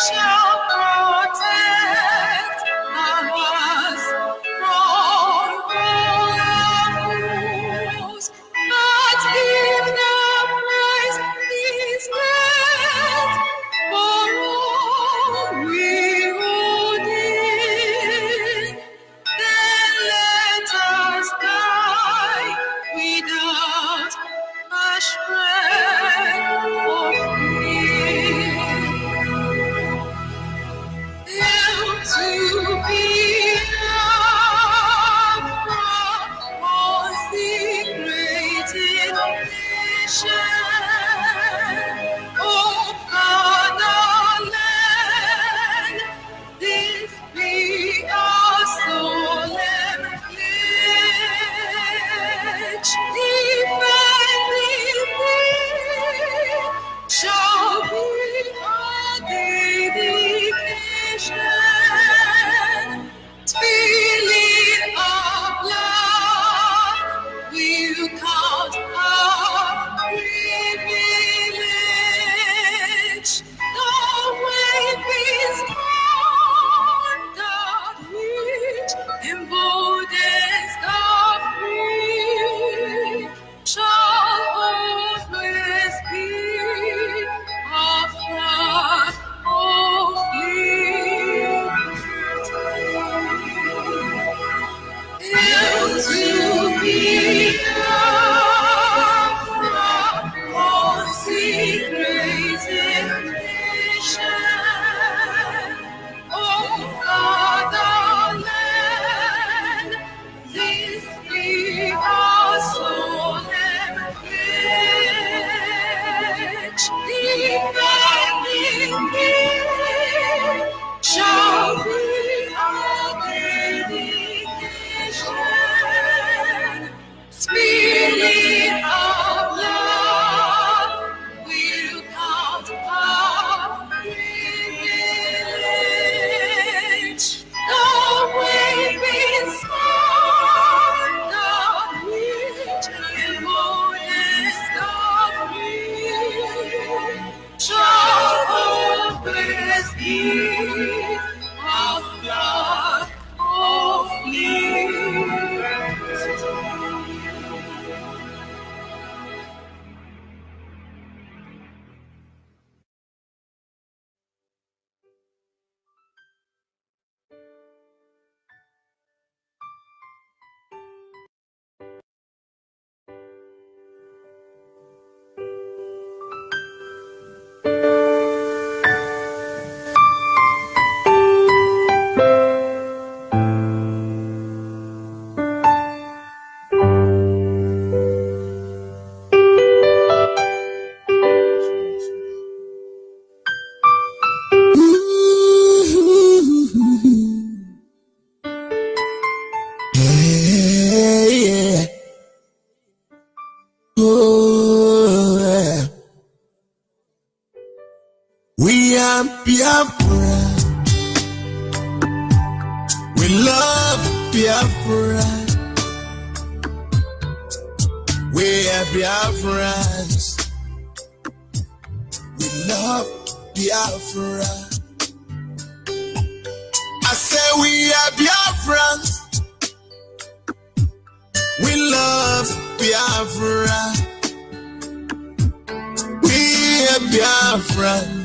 shall protect us from all foes. But if the price is met for all we hold in, then let us die without a shred of fear. Help to be consecrated nation, oh fatherland, this be our solemn pledge. Defending thee shall be our dedication. Spilling of blood will count our privilege. The waving standard which emboldens the free shall always be our flag of liberty. Hail to Biafra, consecrated nation, oh fatherland, this be our solemn pledge. Defending thee shall be our dedication. Spilling of blood will count our privilege. The waving standard which emboldens the free shall always be our flag of liberty. We are Biafra. We love Biafra. We are Biafrans. We love Biafra. I say we are Biafrans. We love Biafra. We are Biafrans.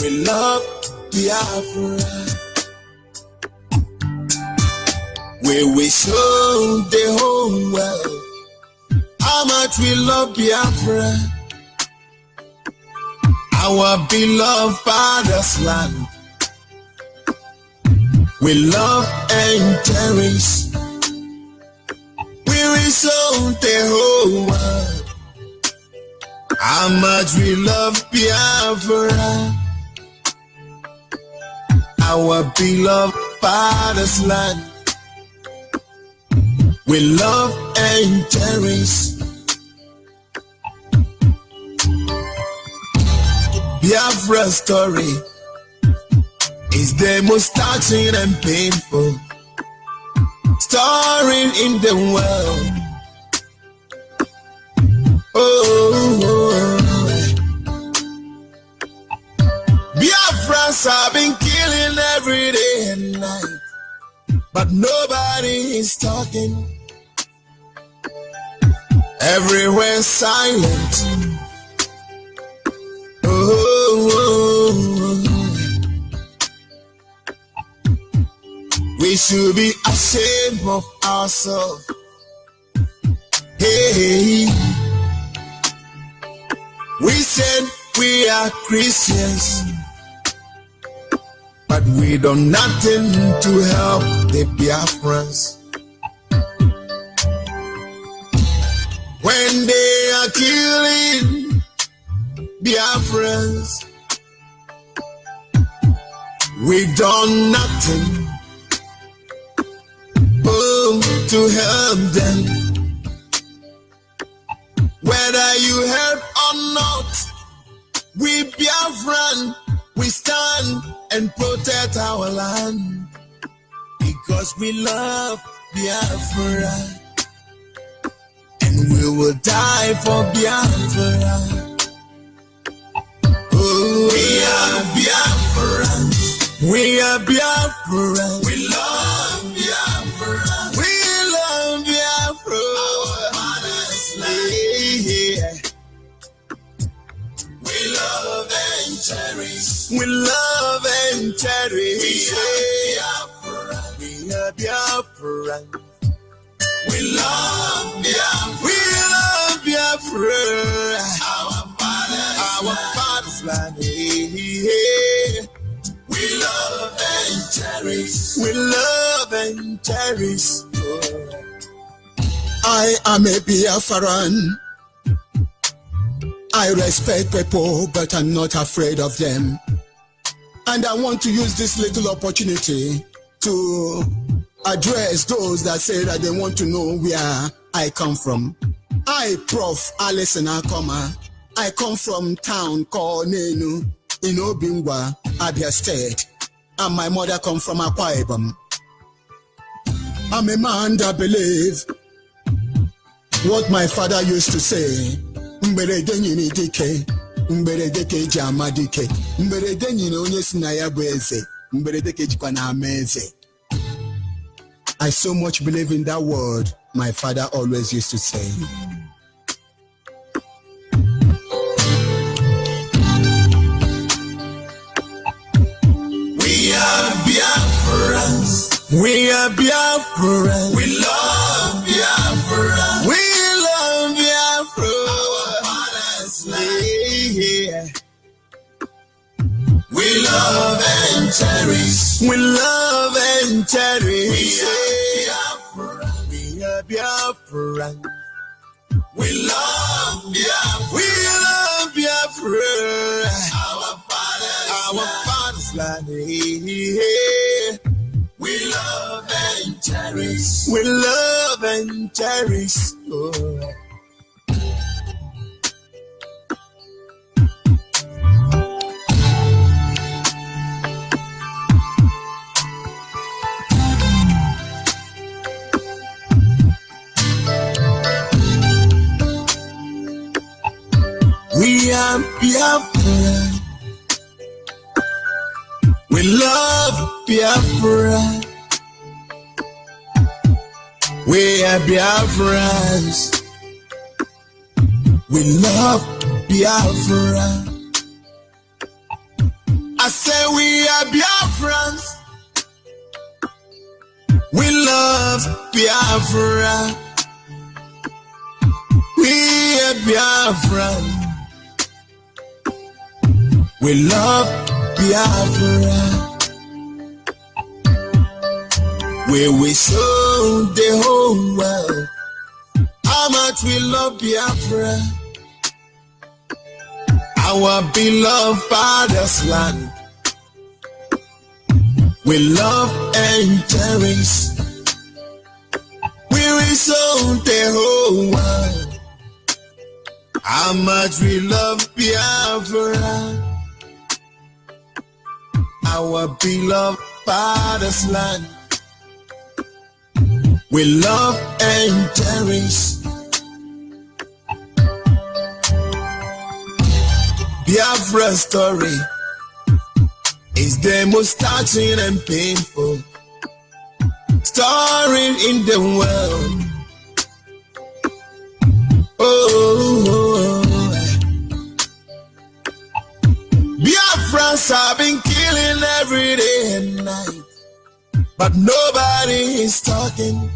We love Biafra. We show the whole world how much we love Biafra, our beloved father's land. We love and cherish. We show the whole world how much we love Biafra, our beloved father's land. We love and cherish. Biafra story is the most touching and painful story in the world. Biafrans have been killing every day and night, but nobody is talking. Everywhere silent. Oh, we should be ashamed of ourselves. Hey, we said we are Christians, but we do nothing to help the Biafrans. When they are killing Biafrans, we done nothing to help them. Whether you help or not, we Biafran, we stand and protect our land because we love Biafra. We will die for Biafra. Oh, we are Biafrans. We are Biafrans. We love Biafra. We love Biafra. Our father's land. Yeah. We love and cherish. We love and cherish. We are Biafra. We love Biafra. We love Biafra. Our father's land. We love and cherish. We love and cherish. I am a Biafran. I respect people, but I'm not afraid of them. And I want to use this little opportunity to address those that say that they want to know where I come from. I, Prof. Alison Akoma, I come from town called Nenu in Obingwa, Abia State, and my mother come from Akwa Ibom. I'm a man that believe what my father used to say. Mberede nyini dike, mberede keji amadike, mberede nyini onye sinaya bweze, mberede keji kwa na ameze. I so much believe in that word my father always used to say. We are Biafrans. We are Biafrans. We love Biafra. We love Biafra. Our father's land. We love and cherish. We love and cherish. We are Biafra. We love Biafra. We love Biafra. Our father's land. We love and cherish. We love and cherish. Oh. We are Biafra. We love Biafra. We are Biafrans. We love Biafra. I say we are Biafrans. We love Biafra. We are Biafrans. We love Biafra. Where we show the whole world how much we love Biafra, our beloved father's land. We love and cherish. We will show the whole world how much we love Biafra, our beloved father's land. We love and cherish. Biafra story It's the most touching and painful story in the world. Oh, Biafrans have been killing every day and night, but nobody is talking.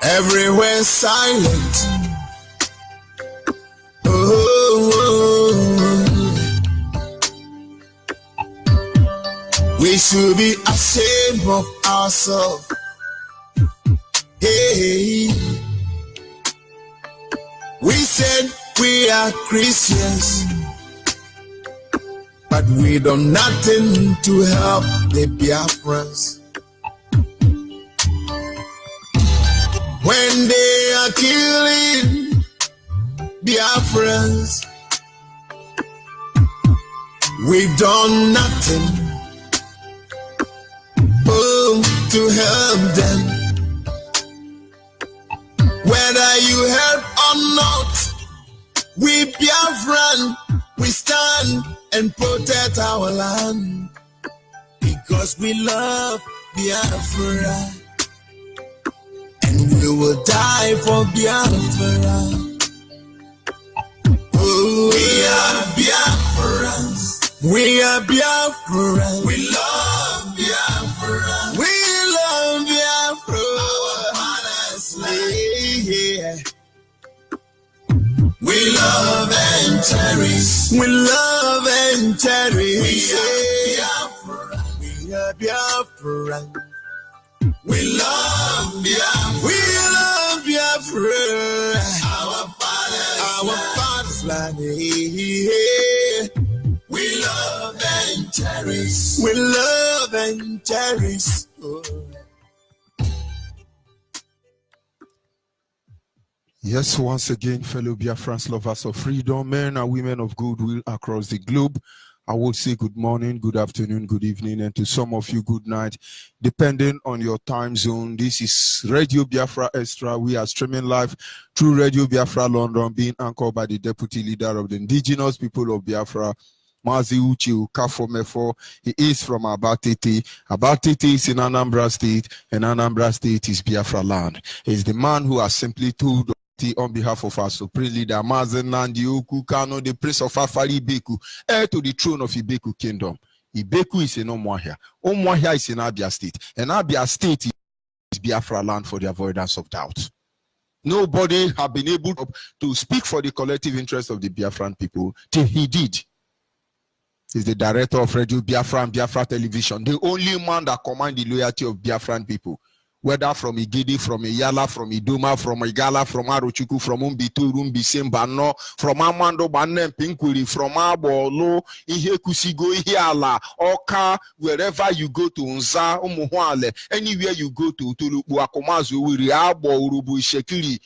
Everywhere silent. Oh, we should be ashamed of ourselves. Hey, we said we are Christians, but we do nothing to help the Biafrans. When they are killing Biafrans, we done nothing to help them. Whether you help or not, we Biafran, we stand and protect our land because we love Biafra. We will die for Biafra. Oh, we are Biafrans. We are Biafrans. We love Biafra. We love Biafra. Our father's land. We love and cherish. We love and cherish. We are Biafra. We are Biafra. We love Biafra. We love Biafra. Our father's land. We love and cherish. We love and cherish. Oh. Yes, once again, fellow Biafrans, lovers of freedom, men and women of goodwill across the globe, I will say good morning, good afternoon, good evening, and to some of you, good night, depending on your time zone. This is Radio Biafra Extra. We are streaming live through Radio Biafra London, being anchored by the Deputy Leader of the Indigenous People of Biafra, Mazi Uchi Ukafomefo. He is from Abatete. Abatete is in Anambra State, and Anambra State is Biafra land. He is the man who has simply told on behalf of our Supreme Leader, Mazen Nandi Oku Kano, the Prince of Afari Ibeku, heir to the throne of Ibeku Kingdom. Ibeku is in Omuahia. Omuahia is in Abia State. And Abia State is Biafra land for the avoidance of doubt. Nobody have been able to speak for the collective interest of the Biafran people till he did. He's the director of Radio Biafra and Biafra Television, the only man that commands the loyalty of Biafran people. Whether from Igidi, from Iyala, from Idoma, from Igala, from Arochuku, from Umbitu, Mbisembano, from Amando Banem Pinkwiri, from Abolo, Ihe Kusigo, Ihiala, Oka, wherever you go to Unza, Umuhwale, anywhere you go to Tulubu, Akomazu, Wiri, Abo, Urubu, Shekiri,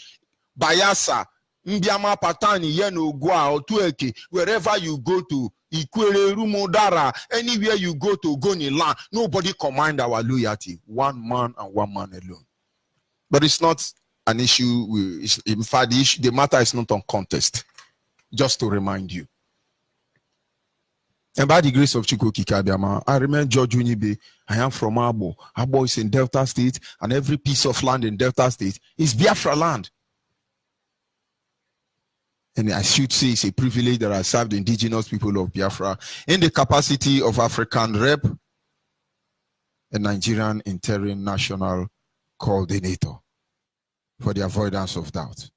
Bayasa, Mbiama Patani, Yeno, Gua, Otueke, wherever you go to, Ikwere, Rumodara, anywhere you go to Goniland, nobody command our loyalty. One man and one man alone. But it's not an issue. In fact, the matter is not on contest. Just to remind you. And by the grace of Chukwu Kikabiama, I remain George Onyibe. I am from Abo. Abo is in Delta State, and every piece of land in Delta State is Biafra land. And I should say it's a privilege that I serve the indigenous people of Biafra in the capacity of African rep and Nigerian interim national coordinator for the avoidance of doubt.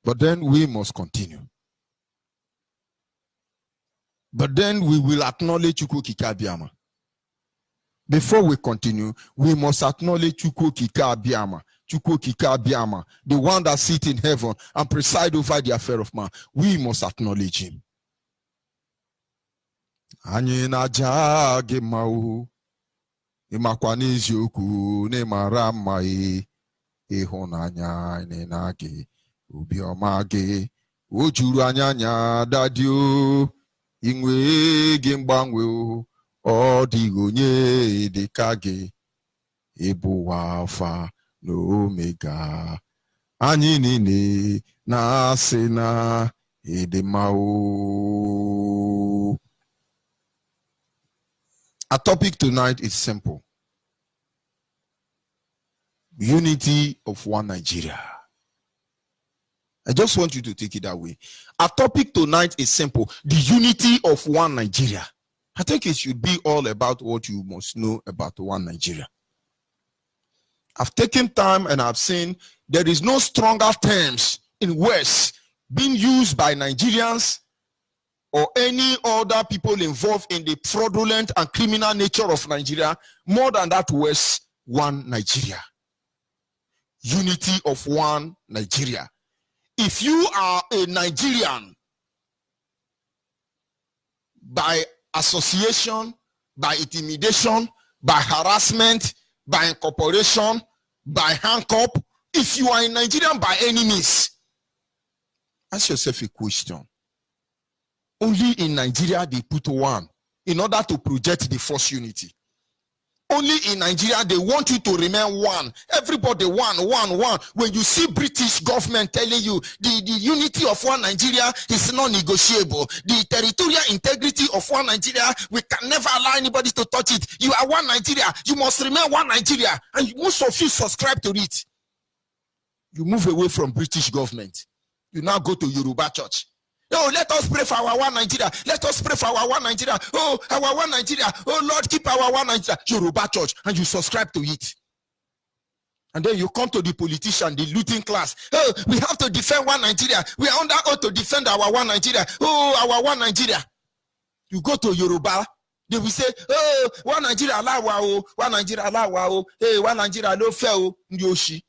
But then we must continue. But then we will acknowledge Chukwu Kikabiama. Before we continue, we must acknowledge Chukwu Kikabiama. The one that sits in heaven and preside over the affair of man. We must acknowledge him. Anyị na-aja gị mma o, ịmakwa n'eziokwu n'ịmara mma ịhụnanya na gị, obiọma gị, o juru anya dadi o, inwe gị mgbanwe o, ọ dịghị onye dị ka gị, ịbụ Alpha na Omega. Anyị niile na-asị na ịdị mma o. Our topic tonight is simple. Unity of one Nigeria. I just want you to take it that way. Our topic tonight is simple. The unity of one Nigeria. I think it should be all about what you must know about one Nigeria. I've taken time and I've seen there is no stronger terms in West being used by Nigerians or any other people involved in the fraudulent and criminal nature of Nigeria more than that West one Nigeria. Unity of one Nigeria. If you are a Nigerian by association, by intimidation, by harassment, by incorporation, by handcuff, if you are a Nigerian by any means, ask yourself a question. Only in Nigeria they put one in order to project the first unity. Only in Nigeria they want you to remain one. Everybody one. When you see British government telling you the unity of one Nigeria is non-negotiable, the territorial integrity of one Nigeria, we can never allow anybody to touch it. You are one Nigeria. You must remain one Nigeria. And most of you subscribe to it. You move away from British government. You now go to Yoruba church. Oh, let us pray for our one Nigeria. Let us pray for our one Nigeria. Oh, our one Nigeria. Oh, Lord, keep our one Nigeria. Yoruba church. And you subscribe to it. And then you come to the politician, the looting class. Oh, we have to defend one Nigeria. We are under oath to defend our one Nigeria. Oh, our one Nigeria. You go to Yoruba. They will say, oh, one Nigeria alawa o. One Nigeria alawa o. Hey, one Nigeria no fair o. Yoshi.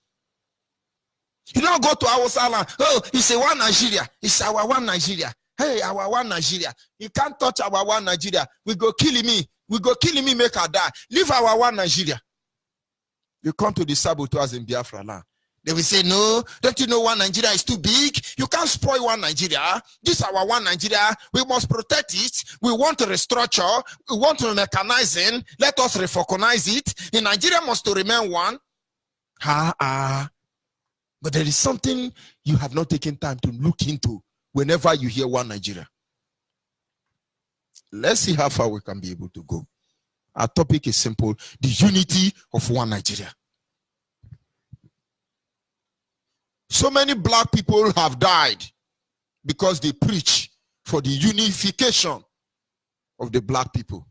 You don't go to our salon. Oh, it's a one Nigeria. It's our one Nigeria. Hey, our one Nigeria. You can't touch our one Nigeria. We go killing me. We go killing me, make her die. Leave our one Nigeria. You come to the saboteurs in Biafra land. They will say, no, don't you know one Nigeria is too big? You can't spoil one Nigeria. This is our one Nigeria. We must protect it. We want to restructure. We want to mechanizing. Let us recognize it. The Nigeria must to remain one. But there is something you have not taken time to look into whenever you hear one Nigeria. Let's see how far we can be able to go. Our topic is simple. The unity of one Nigeria. So many black people have died because they preach for the unification of the black people.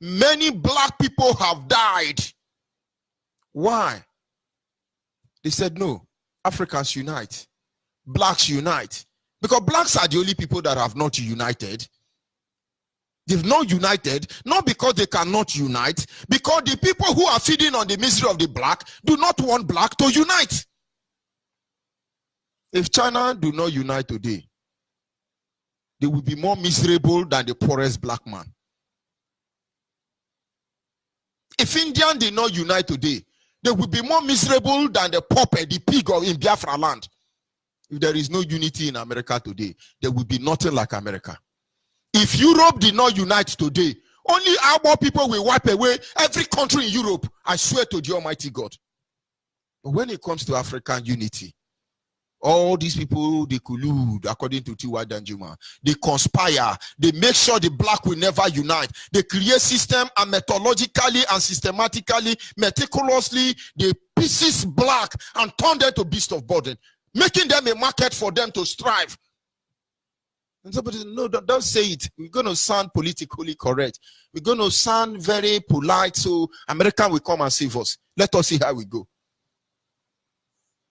Many black people have died. Why? They said, no, Africans unite. Blacks unite. Because blacks are the only people that have not united. They've not united, not because they cannot unite, because the people who are feeding on the misery of the black do not want black to unite. If China do not unite today, they will be more miserable than the poorest black man. If India did not unite today, they will be more miserable than the pauper, the pig in Biafra land. If there is no unity in America today, there will be nothing like America. If Europe did not unite today, only our people will wipe away every country in Europe. I swear to the Almighty God. But when it comes to African unity, all these people, they collude, according to T.Y. Danjuma. They conspire. They make sure the black will never unite. They create system and methodologically and systematically, meticulously, they pieces black and turn them to beasts of burden, making them a market for them to strive. And somebody said, no, don't say it. We're going to sound politically correct. We're going to sound very polite so America will come and save us. Let us see how we go.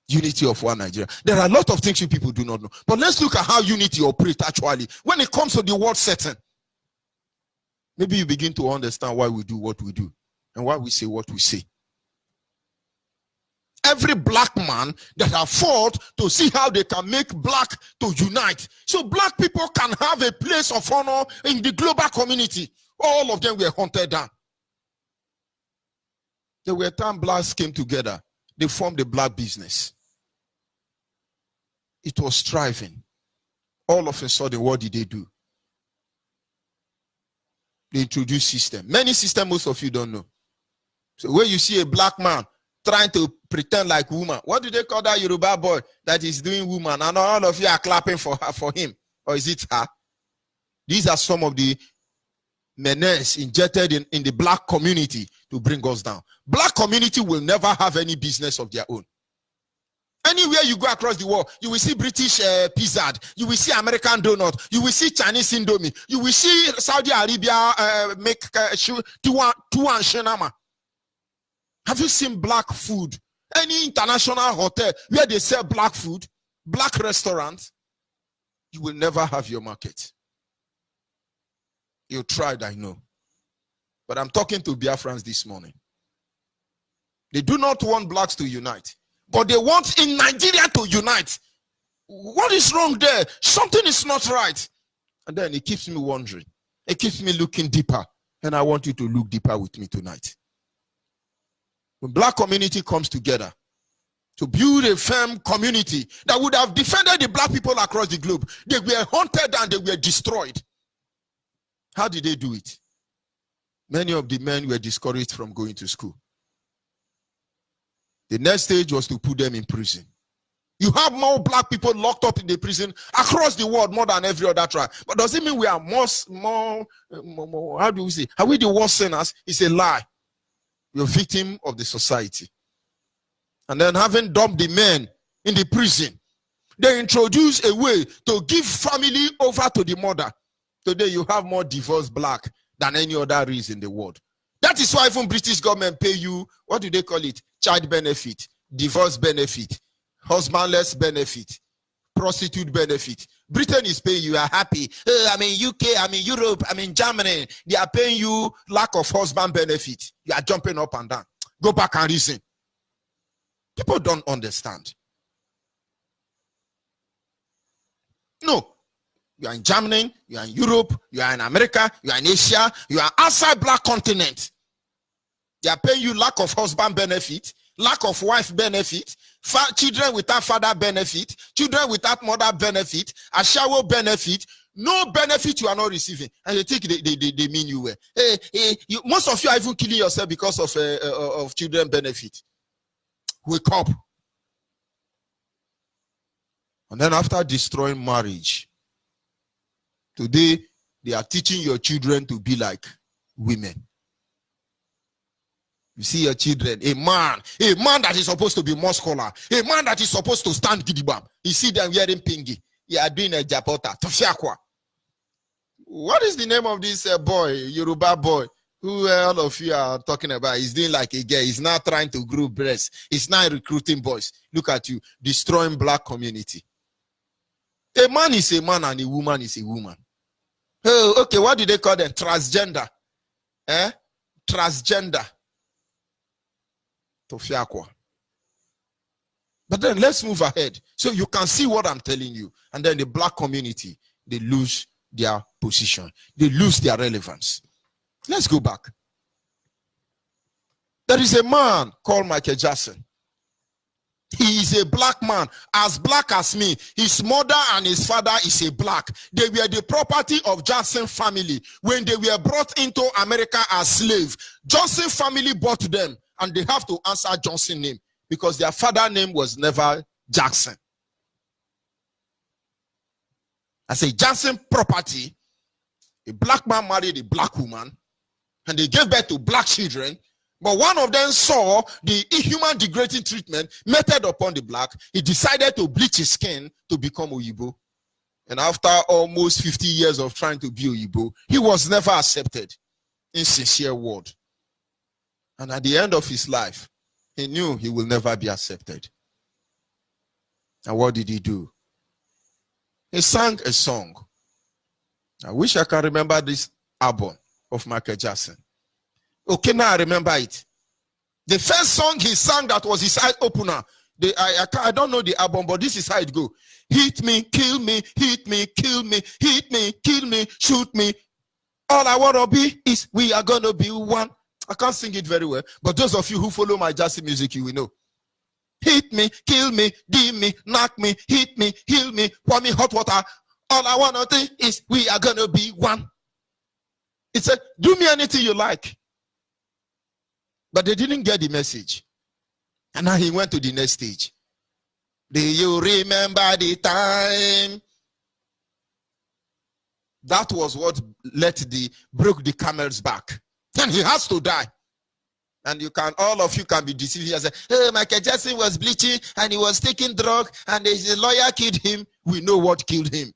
Unity of one Nigeria. There are a lot of things you people do not know. But let's look at how unity operates actually. When it comes to the world setting, maybe you begin to understand why we do what we do and why we say what we say. Every black man that have fought to see how they can make black to unite. So black people can have a place of honor in the global community. All of them were hunted down. There were times blacks came together. They formed a black business. It was thriving. All of a sudden, what did they do? They introduced system. Many systems most of you don't know. So when you see a black man trying to pretend like woman, what do they call that Yoruba boy that is doing woman? And all of you are clapping for her, for him. Or is it her? These are some of the menace injected in the black community to bring us down. Black community will never have any business of their own. Anywhere you go across the world, you will see British pizza, you will see American donut, you will see Chinese indomie, you will see Saudi Arabia make tuan shenama. Have you seen black food? Any international hotel where they sell black food, black restaurants, you will never have your market. You tried, I know. But I'm talking to Biafrans this morning. They do not want blacks to unite. But they want in Nigeria to unite. What is wrong there? Something is not right. And then it keeps me wondering. It keeps me looking deeper. And I want you to look deeper with me tonight. When black community comes together to build a firm community that would have defended the black people across the globe, they were hunted and they were destroyed. How did they do it? Many of the men were discouraged from going to school. The next stage was to put them in prison. You have more black people locked up in the prison across the world more than every other tribe. But does it mean we are more, how do we say? Are we the worst sinners? It's a lie. You're a victim of the society. And then having dumped the men in the prison, they introduce a way to give family over to the mother. Today you have more divorced black than any other race in the world. That is why even British government pay you, what do they call it? Child benefit, divorce benefit, husbandless benefit, prostitute benefit. Britain is paying you, are happy. I'm in UK, I'm in Europe, I'm in Germany. They are paying you lack of husband benefit. You are jumping up and down. Go back and reason. People don't understand. No. You are in Germany, you are in Europe, you are in America, you are in Asia, you are outside black continent. They are paying you lack of husband benefit, lack of wife benefit, children without father benefit, children without mother benefit, a shower benefit, no benefit you are not receiving. And you think they mean you well. Most of you are even killing yourself because of children benefit. Wake up. And then after destroying marriage, today they are teaching your children to be like women. You see your children, a man that is supposed to be muscular, a man that is supposed to stand gidibam. You see them wearing pingy. You are doing a japota. Tofiakwa. What is the name of this boy, Yoruba boy, who all of you are talking about? He's doing like a gay. He's now trying to grow breasts. He's now recruiting boys. Look at you, destroying black community. A man is a man and a woman is a woman. Oh, okay, what do they call them? Transgender. Transgender. Tofiakwa. But then let's move ahead so you can see what I'm telling you. And then the black community, they lose their position. They lose their relevance. Let's go back. There is a man called Michael Jackson. He is a black man, as black as me. His mother and his father is a black. They were the property of Johnson family. When they were brought into America as slaves, Johnson family bought them, and they have to answer Johnson name because their father name was never Jackson. As a Johnson property, a black man married a black woman, and they gave birth to black children. But one of them saw the inhuman degrading treatment meted upon the black. He decided to bleach his skin to become Onyibe. And after almost 50 years of trying to be Onyibe, he was never accepted in sincere word. And at the end of his life, he knew he will never be accepted. And what did he do? He sang a song. I wish I can remember this album of Michael Jackson. Okay, now I remember it. The first song he sang that was his eye opener. I don't know the album, but this is how it goes. Hit me, kill me, hit me, kill me, hit me, kill me, shoot me. All I want to be is we are going to be one. I can't sing it very well, but those of you who follow my jazzy music, you will know. Hit me, kill me, dim me, knock me, hit me, heal me, pour me hot water. All I want to do is we are going to be one. It said, do me anything you like. But they didn't get the message. And now he went to the next stage. Do you remember the time That was what broke the camel's back. And he has to die. And all of you can be deceived and say, hey, Michael Jackson was bleaching and he was taking drugs and the lawyer killed him. We know what killed him.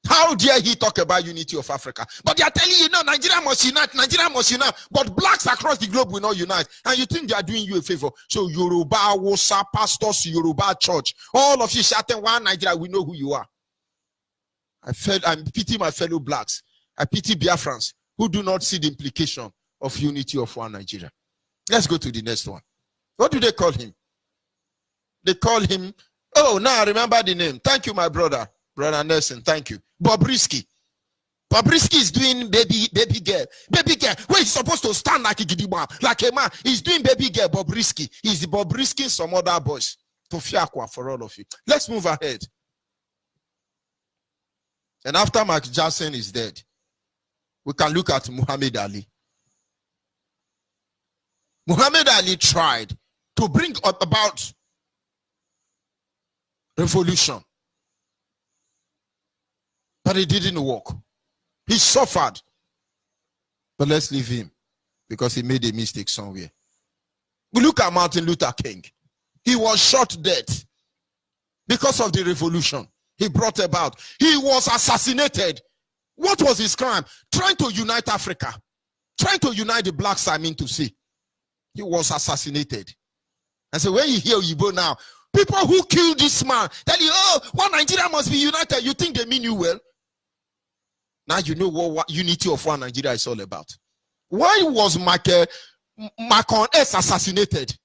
How dare he talk about unity of Africa? But they are telling you, no, Nigeria must unite, Nigeria must unite. But blacks across the globe will not unite. And you think they are doing you a favor. So Yoruba, Wosa, pastors, Yoruba church, all of you shouting, one Nigeria, we know who you are. I pity my fellow blacks. I pity Biafrans who do not see the implication of unity of one Nigeria. Let's go to the next one. What do they call him? They call him, oh, now I remember the name. Thank you, my brother. Brother Nelson, thank you. Bobrisky. Bobrisky is doing baby girl. Baby girl, where he's supposed to stand like a gidiba, like a man. He's doing baby girl, Bobrisky. He's the Bobrisky, some other boys. Tofiakwa for all of you. Let's move ahead. And after Michael Jackson is dead, we can look at Muhammad Ali. Muhammad Ali tried to bring about revolution. But it didn't work. He suffered. But let's leave him because he made a mistake somewhere. We look at Martin Luther King. He was shot dead because of the revolution he brought about. He was assassinated. What was his crime? Trying to unite Africa. Trying to unite the blacks, I mean to say. He was assassinated. And so when you hear Onyibe now, people who killed this man tell you, oh, one Nigeria must be united. You think they mean you well? Now you know what unity of one Nigeria is all about. Why was Macron S assassinated?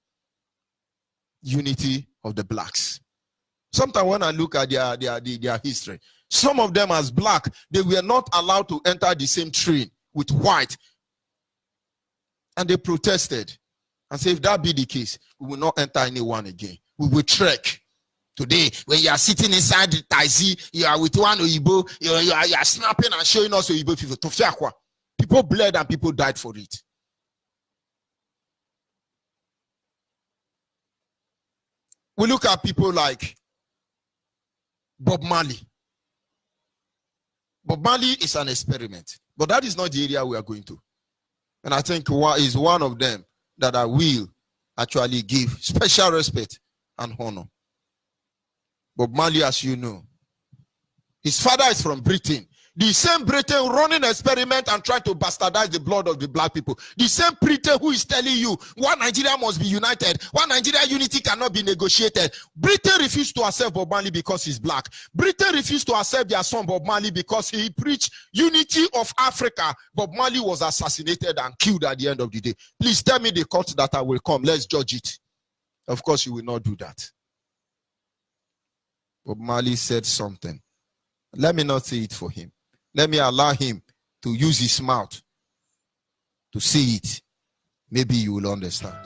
Unity of the blacks. Sometimes when I look at their history, some of them as black, they were not allowed to enter the same train with white. And they protested and said, if that be the case, we will not enter anyone again. We will trek. Today, when you are sitting inside the taxi, you are with one Onyibe, you are snapping and showing us Onyibe people. People bled and people died for it. We look at people like Bob Marley. Bob Marley is an experiment, but that is not the area we are going to. And I think is one of them that I will actually give special respect and honor. Bob Marley, as you know, his father is from Britain. The same Britain running an experiment and trying to bastardize the blood of the black people. The same Britain who is telling you one Nigeria must be united. One Nigeria unity cannot be negotiated. Britain refused to accept Bob Marley because he's black. Britain refused to accept their son Bob Marley because he preached unity of Africa. Bob Marley was assassinated and killed at the end of the day. Please tell me the court that I will come. Let's judge it. Of course, you will not do that. Bob Marley said something. Let me not say it for him. Let me allow him to use his mouth to say it. Maybe you will understand.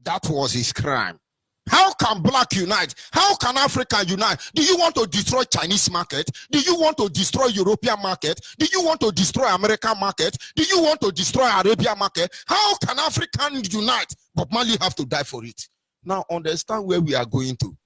That was his crime. How can black unite? How can Africa unite? Do you want to destroy Chinese market? Do you want to destroy European market? Do you want to destroy American market? Do you want to destroy Arabian market? How can Africans unite? But Mali have to die for it. Now understand where we are going to.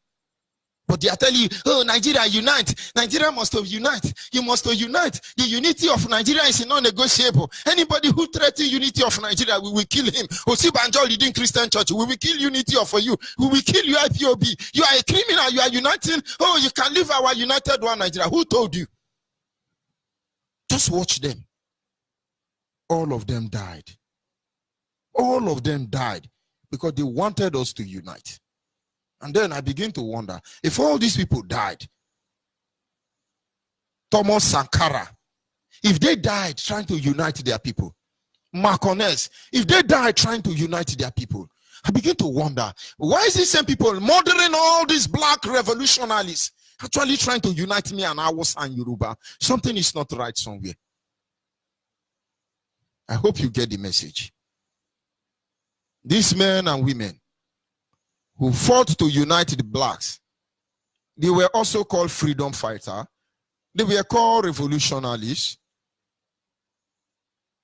But they are telling you, oh, Nigeria, unite. Nigeria must unite. You must unite. The unity of Nigeria is non-negotiable. Anybody who threatens unity of Nigeria, we will kill him. Osibanjo leading Christian church, we will kill unity of you. We will kill you, IPOB. You are a criminal. You are uniting. Oh, you can leave our united one Nigeria. Who told you? Just watch them. All of them died. All of them died because they wanted us to unite. And then I begin to wonder, if all these people died, Thomas Sankara, if they died trying to unite their people, Marcones, if they died trying to unite their people, I begin to wonder, why is these same people murdering all these black revolutionaries actually trying to unite me and Awos and Yoruba? Something is not right somewhere. I hope you get the message. These men and women who fought to unite the blacks, they were also called freedom fighters. They were called revolutionaries.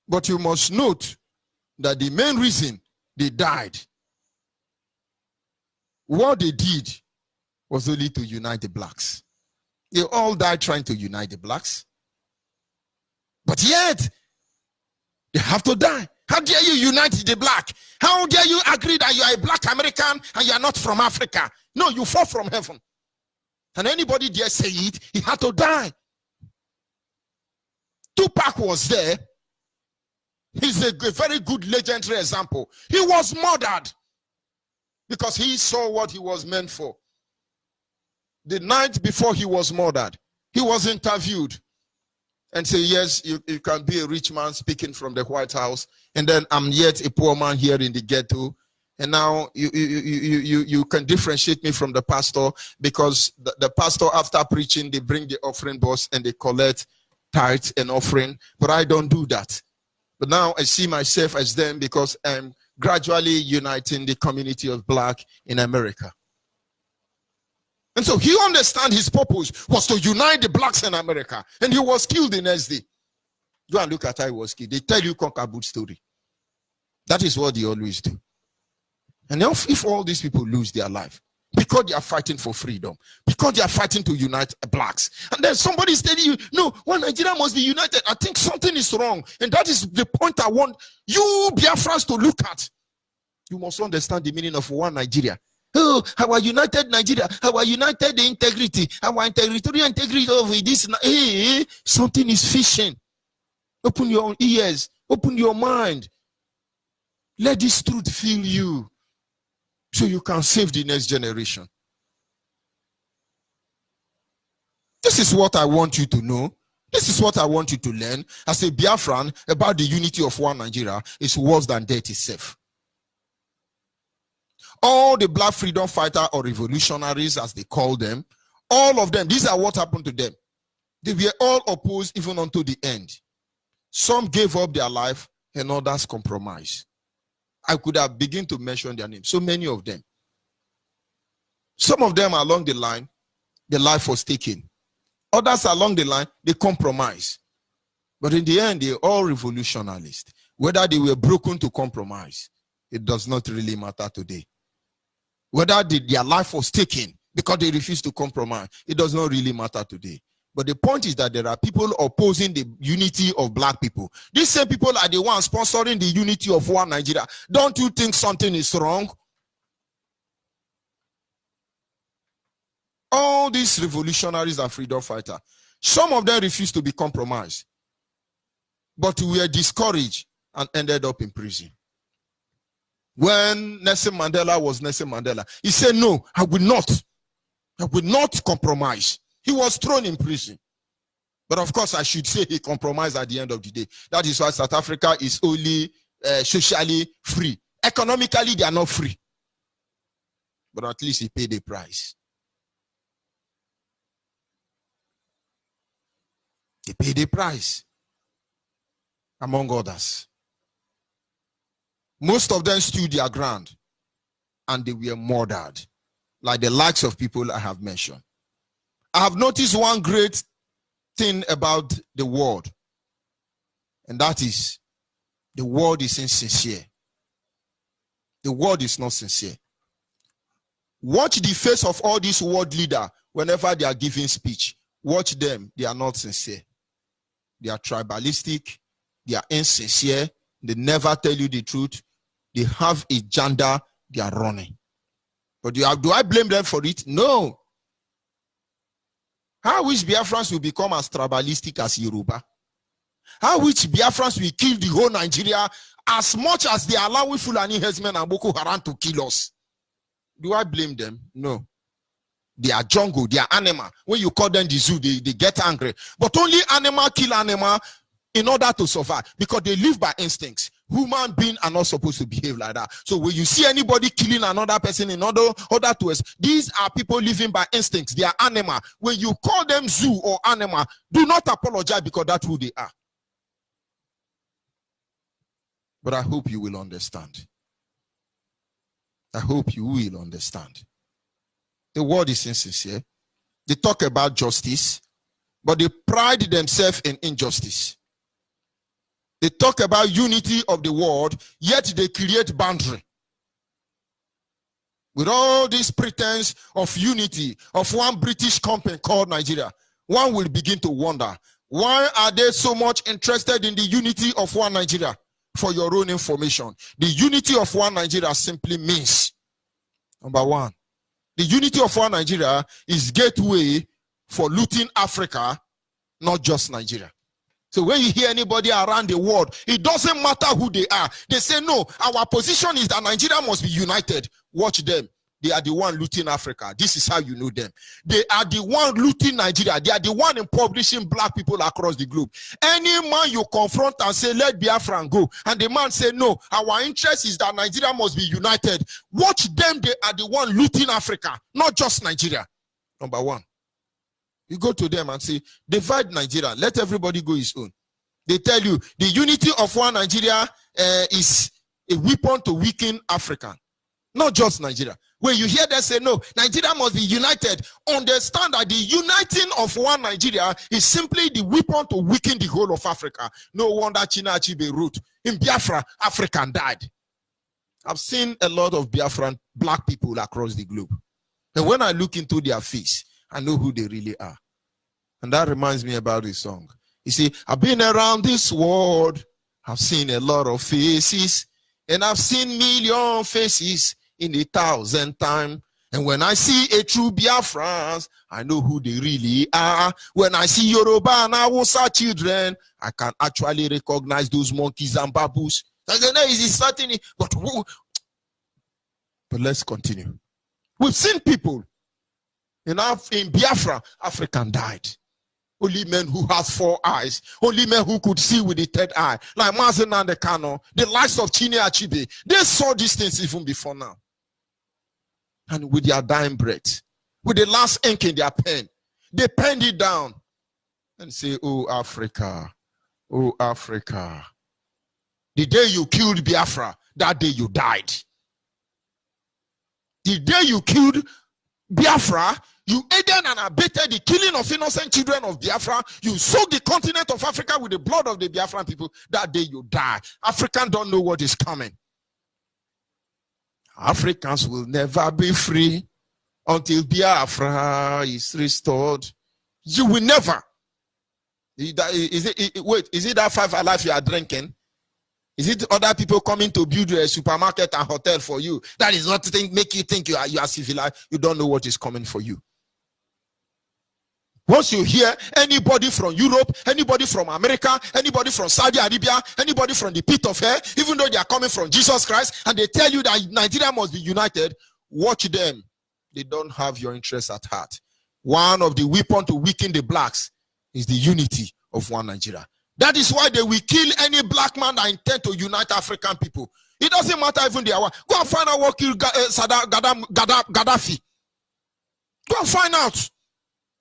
But you must note that the main reason they died, what they did was only to unite the blacks. They all died trying to unite the blacks. But yet, they have to die. How dare you unite the black? How dare you agree that you are a black American and you are not from Africa? No, you fall from heaven. And anybody dare say it, he had to die. Tupac was there. He's a very good legendary example. He was murdered because he saw what he was meant for. The night before he was murdered, he was interviewed and said, yes, you can be a rich man speaking from the White House, and then I'm yet a poor man here in the ghetto. And now you can differentiate me from the pastor, because the pastor, after preaching, they bring the offering box and they collect tithes and offering. But I don't do that. But now I see myself as them because I'm gradually uniting the community of black in America. And so he understand his purpose was to unite the blacks in America. And he was killed the next day. Go and look at how he was killed. They tell you Conquer story. That is what they always do. And if all these people lose their life, because they are fighting for freedom, because they are fighting to unite blacks, and then somebody is telling you, no, one Nigeria must be united, I think something is wrong. And that is the point I want you Biafrans to look at. You must understand the meaning of one Nigeria. Oh, our united Nigeria, our united integrity, our territorial integrity of this. Hey, something is fishing. Open your ears, open your mind. Let this truth fill you so you can save the next generation. This is what I want you to know. This is what I want you to learn. As a Biafran, about the unity of one Nigeria is worse than death itself. All the black freedom fighters or revolutionaries, as they call them, all of them, these are what happened to them. They were all opposed even unto the end. Some gave up their life and others compromised. I could have begun to mention their names. So many of them. Some of them along the line, the life was taken. Others along the line, they compromised. But in the end, they're all revolutionaries. Whether they were broken to compromise, it does not really matter today. Whether their life was taken because they refused to compromise, it does not really matter today. But the point is that there are people opposing the unity of black people. These same people are the ones sponsoring the unity of one Nigeria. Don't you think something is wrong? All these revolutionaries are freedom fighters. Some of them refused to be compromised, but were discouraged and ended up in prison. When Nelson Mandela was Nelson Mandela, he said, no, I will not compromise. He was thrown in prison. But of course, I should say he compromised at the end of the day. That is why South Africa is only socially free. Economically, they are not free. But at least he paid the price. He paid the price, among others. Most of them stood their ground. and they were murdered, like the likes of people I have mentioned. I have noticed one great thing about the world, and that is the world is insincere. The world is not sincere. Watch the face of all these world leaders whenever they are giving speech. Watch them. They are not sincere. They are tribalistic. They are insincere. They never tell you the truth. They have a agenda. They are running. But do I blame them for it? No. How wish Biafrans will become as tribalistic as Yoruba? How wish Biafrans will kill the whole Nigeria as much as they are allowing Fulani herdsmen and Boko Haram to kill us? Do I blame them? No. They are jungle, they are animal. When you call them the zoo, they get angry. But only animal kill animal in order to survive, because they live by instincts. Human beings are not supposed to behave like that. So when you see anybody killing another person in order to us, these are people living by instincts. They are animal. When you call them zoo or animal, do not apologize, because that's who they are. But I hope you will understand. I hope you will understand. The world is insincere. They talk about justice, but they pride themselves in injustice. They talk about unity of the world, yet they create boundary. With all this pretense of unity of one British company called Nigeria, one will begin to wonder, why are they so much interested in the unity of one Nigeria? For your own information, the unity of one Nigeria simply means, number one, the unity of one Nigeria is gateway for looting Africa, not just Nigeria. So when you hear anybody around the world, it doesn't matter who they are. They say, no, our position is that Nigeria must be united. Watch them. They are the one looting Africa. This is how you know them. They are the one looting Nigeria. They are the one impoverishing black people across the globe. Any man you confront and say, let Biafra go, and the man say, no, our interest is that Nigeria must be united. Watch them. They are the one looting Africa, not just Nigeria. Number one. You go to them and say, divide Nigeria. Let everybody go his own. They tell you the unity of one Nigeria is a weapon to weaken Africa, not just Nigeria. When you hear them say, no, Nigeria must be united, understand that the uniting of one Nigeria is simply the weapon to weaken the whole of Africa. No wonder China Achebe wrote, in Biafra, African died. I've seen a lot of Biafran black people across the globe. And when I look into their face, I know who they really are. And that reminds me about this song. You see, I've been around this world. I've seen a lot of faces. And I've seen million faces in 1,000 times. And when I see a true Biafrans, I know who they really are. When I see Yoruba and Hausa children, I can actually recognize those monkeys and baboons. I don't know, is it certain? But let's continue. We've seen people in Biafra, African died. Only men who has 4 eyes. Only men who could see with the 3rd eye. Like Mazen and the Kano, the likes of Chine Achebe. They saw these things even before now. And with their dying breath, with the last ink in their pen, they penned it down and say, oh Africa, oh Africa. The day you killed Biafra, that day you died. The day you killed Biafra, you aided and abetted the killing of innocent children of Biafra. You soaked the continent of Africa with the blood of the Biafran people. That day you die. Africans don't know what is coming. Africans will never be free until Biafra is restored. You will never. Is it that 5 alive you are drinking? Is it other people coming to build a supermarket and hotel for you? That is not to make you think you are civilized. You don't know what is coming for you. Once you hear anybody from Europe, anybody from America, anybody from Saudi Arabia, anybody from the pit of hell, even though they are coming from Jesus Christ, and they tell you that Nigeria must be united, watch them. They don't have your interests at heart. One of the weapons to weaken the blacks is the unity of one Nigeria. That is why they will kill any black man that intend to unite African people. It doesn't matter even they are. Go and find out what killed Gaddafi. Go and find out.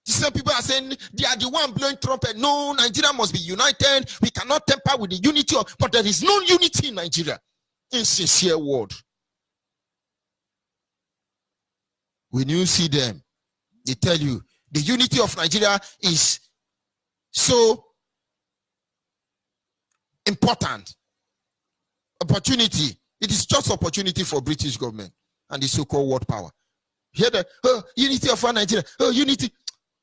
Some people are saying they are the one blowing trumpet. No, Nigeria must be united. We cannot tamper with the unity of, but there is no unity in Nigeria. Insincere word. When you see them, they tell you the unity of Nigeria is so important. Opportunity. It is just opportunity for British government and the so-called world power. Hear the unity of one Nigeria. Unity.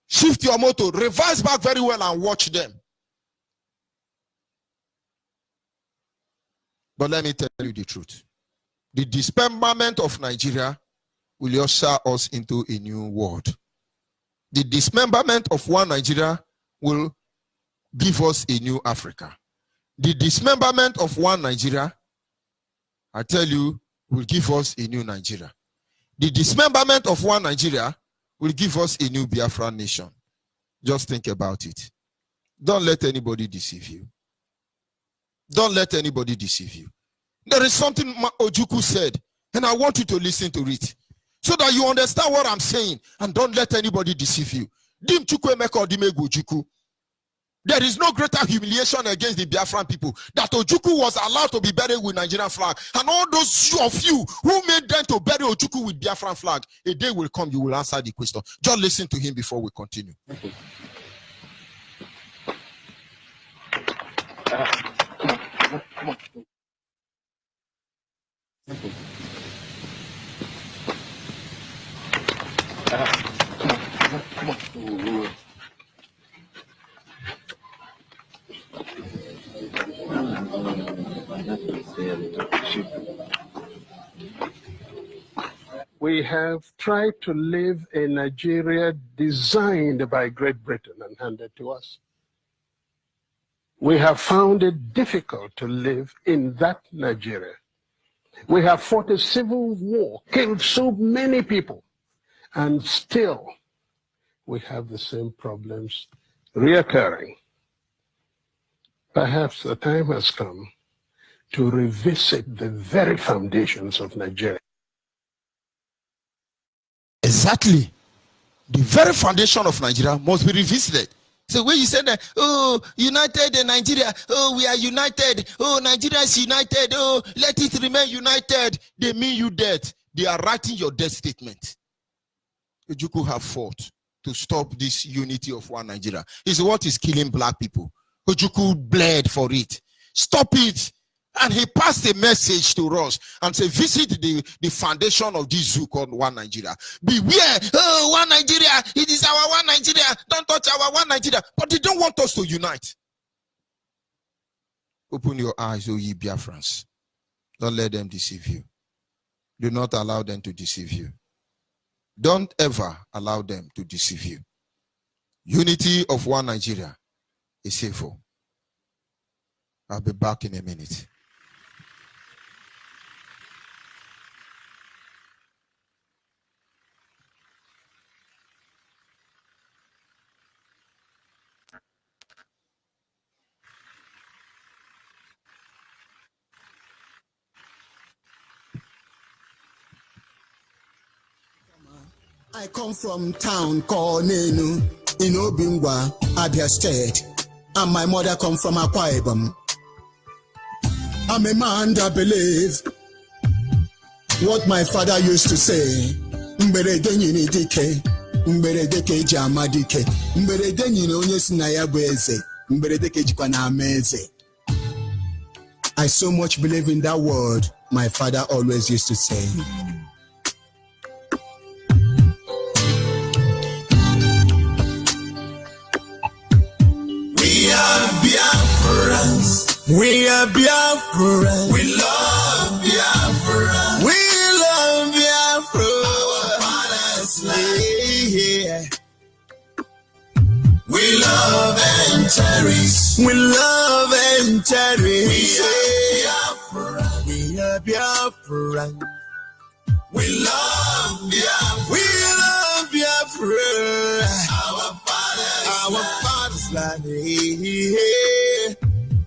Shift your motto. Reverse back very well and watch them. But let me tell you the truth. The dismemberment of Nigeria will usher us into a new world. The dismemberment of one Nigeria will give us a new Africa. The dismemberment of one Nigeria, I tell you, will give us a new Nigeria. The dismemberment of one Nigeria will give us a new Biafra nation. Just think about it. Don't let anybody deceive you. Don't let anybody deceive you. There is something Ojukwu said, and I want you to listen to it so that you understand what I'm saying, and don't let anybody deceive you. There is no greater humiliation against the Biafran people that Ojukwu was allowed to be buried with Nigerian flag, and all those of you who made them to bury Ojukwu with Biafran flag, a day will come, you will answer the question. Just listen to him before we continue. Come on. Come on. We have tried to live a Nigeria designed by Great Britain and handed to us. We have found it difficult to live in that Nigeria. We have fought a civil war, killed so many people, and still we have the same problems reoccurring. Perhaps the time has come to revisit the very foundations of Nigeria. Exactly. The very foundation of Nigeria must be revisited. So when you say that, oh, united in Nigeria, oh, we are united, oh, Nigeria is united, oh, let it remain united, they mean you dead. They are writing your death statement. Ojukwu have fought to stop this unity of one Nigeria. It's what is killing black people. Ojukwu bled for it. Stop it. And he passed a message to us and said, visit the foundation of this zoo called One Nigeria. Beware, oh, One Nigeria, it is our One Nigeria. Don't touch our One Nigeria. But they don't want us to unite. Open your eyes, O ye Biafrans. Don't let them deceive you. Do not allow them to deceive you. Don't ever allow them to deceive you. Unity of one Nigeria is safer. I'll be back in a minute. I come from town called Nenu in Obingwa, Abia State, and my mother come from Akwa Ibom. I'm a man that believes what my father used to say. Mberede nyini dike, mberede ke jama dike, mberede nyini onye si na ya bụ eze, mberede ke jikwa na ama eze. I so much believe in that word my father always used to say. We are Biafrans. We are Biafra. We love Biafra. We love Biafra. Our father's land. Yeah. We love and cherish. We love and cherish. We are Biafra. We are Biafra. We love Biafra. We love Biafra. Our father's land. Yeah.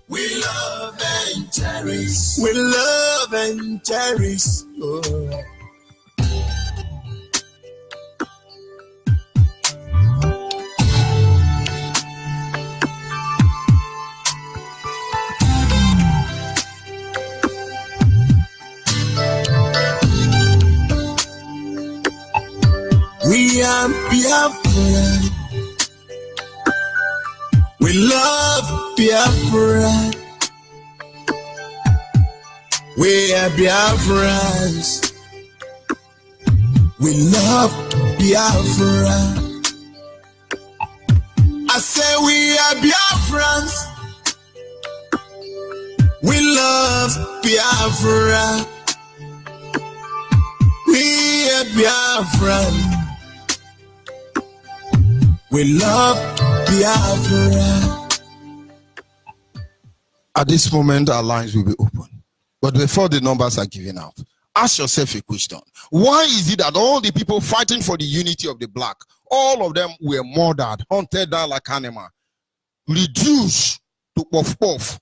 We love and cherish. We love and cherish. Oh. are Biafra. We love Biafra. We are Biafrans. We love Biafra. I say we are Biafrans. We love Biafra. We are Biafran. We love Biafra. At this moment, our lines will be open. But before the numbers are given out, ask yourself a question. Why is it that all the people fighting for the unity of the black, all of them were murdered, hunted down like animals, reduced to puff-puff?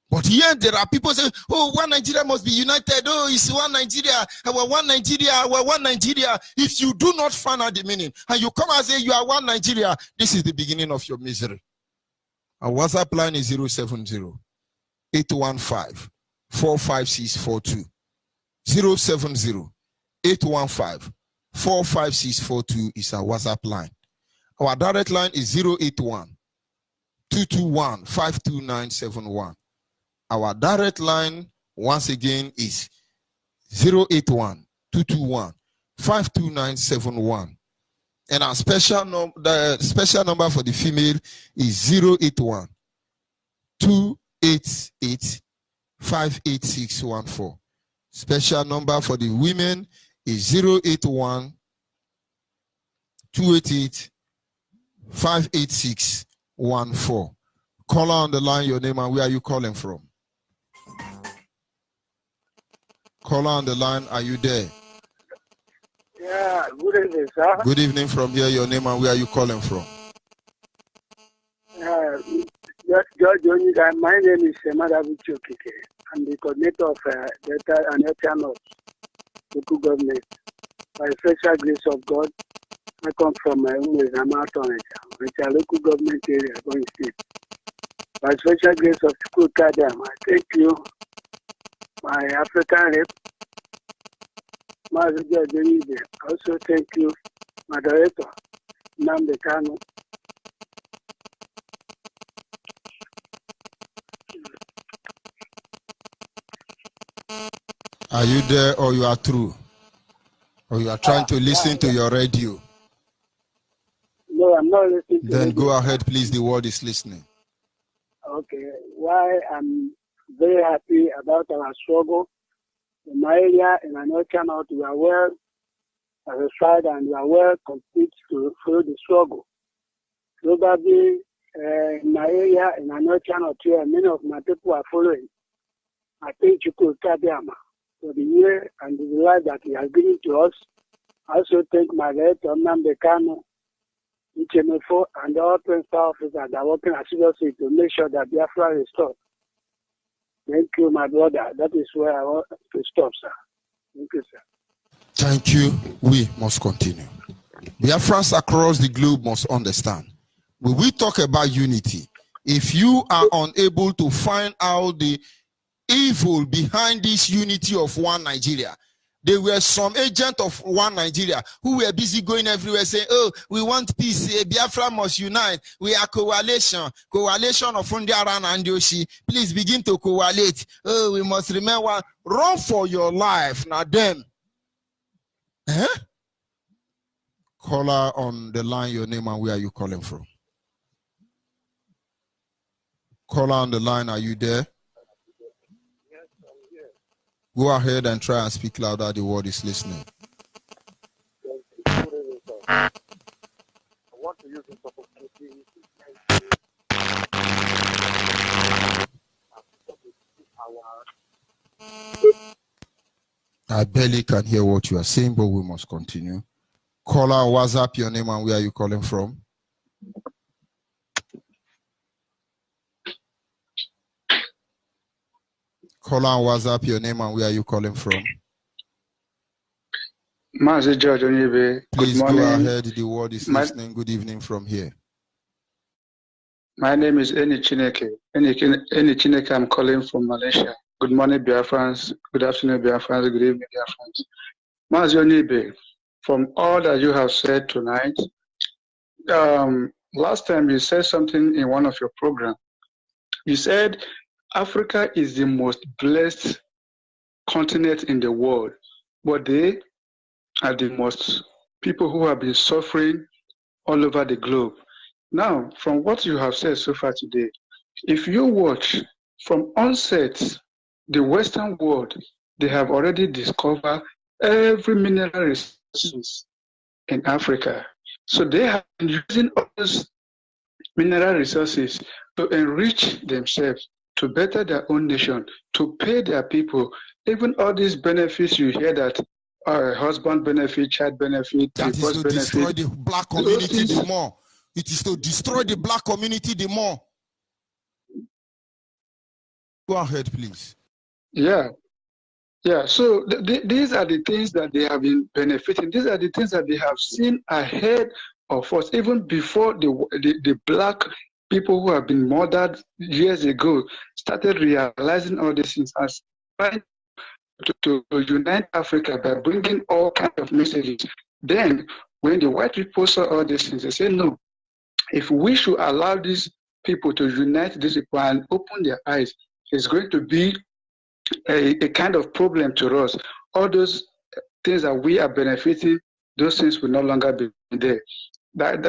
But yet there are people saying, oh, one Nigeria must be united. Oh, it's one Nigeria. We're one Nigeria. We're one Nigeria. If you do not find out the meaning, and you come and say you are one Nigeria, this is the beginning of your misery. Our WhatsApp line is 070-815-45642. 070-815-45642 is our WhatsApp line. Our direct line is 081-221-52971. Our direct line, once again, is 081-221-52971. And our special number for the female is 081-288-58614. Special number for the women is 081-288-58614. Caller on the line, your name and where are you calling from? Caller on the line, are you there? Yeah, good evening, sir. Good evening from here, your name and where are you calling from? George Onyibe, my name is Madabu Chokike. I'm the coordinator of Delta and Delta North local government. By special grace of God, I come from my own Zamaton, which is a local government area, going state. By special grace of School Kadam, I thank you, my African rep, Master George Onyibe. I also thank you, my director, Nnamdi Kanu. Are you there or you are through? Or you are trying to listen to your radio? No, I'm not listening to Then radio. go ahead, please. The world is listening. Okay. Why I'm very happy about our struggle. In my area, in Anoka North, we are well satisfied and we are well complete to follow the struggle. Probably in my area, in Anoka North, many of my people are following. I thank you, Kadama, for the year and the life that he has given to us. I also thank my director, Nnamdi Kanu, HMFO, and all principal officers that are working assiduously to make sure that Biafra is restored. Thank you, my brother. That is where I want to stop, sir. Thank you, sir. Thank you. We must continue. Biafrans across the globe must understand. When we talk about unity, if you are unable to find out the evil behind this unity of one Nigeria, there were some agents of one Nigeria who were busy going everywhere saying, oh, we want peace, Biafra must unite, we are coalition of Undiaran and Yoshi, please begin to coalesce, oh, we must remember, run for your life. Now then, caller on the line, your name and where are you calling from? Caller on the line, are you there? Go ahead and try and speak louder. The world is listening. I want to use this opportunity I barely can hear what you are saying, but we must continue. Caller, WhatsApp, your name and where are you calling from? Caller, WhatsApp, your name and where are you calling from? Master George Onyibe, Please good go morning. ahead. The world is listening. Good evening from here. My name is Eni Chineke. Eni Chineke, I'm calling from Malaysia. Good morning, Biafrans. Good afternoon, Biafrans. Good evening, Biafrans. Master Onyibe, from all that you have said tonight. Last time you said something in one of your programs. You said Africa is the most blessed continent in the world, but they are the most people who have been suffering all over the globe. Now, from what you have said so far today, if you watch from onset, the Western world, they have already discovered every mineral resources in Africa. So they have been using all those mineral resources to enrich themselves, to better their own nation, to pay their people. Even all these benefits you hear that husband benefit, child benefit, that is to destroy the black community the more. It is to destroy the black community the more. Go ahead, please. Yeah. Yeah, so these are the things that they have been benefiting. These are the things that they have seen ahead of us, even before the black people who have been murdered years ago started realizing all these things as trying to unite Africa by bringing all kinds of messages. Then, when the white people saw all these things, they said, no, if we should allow these people to unite these people and open their eyes, it's going to be a kind of problem to us. All those things that we are benefiting, those things will no longer be there. That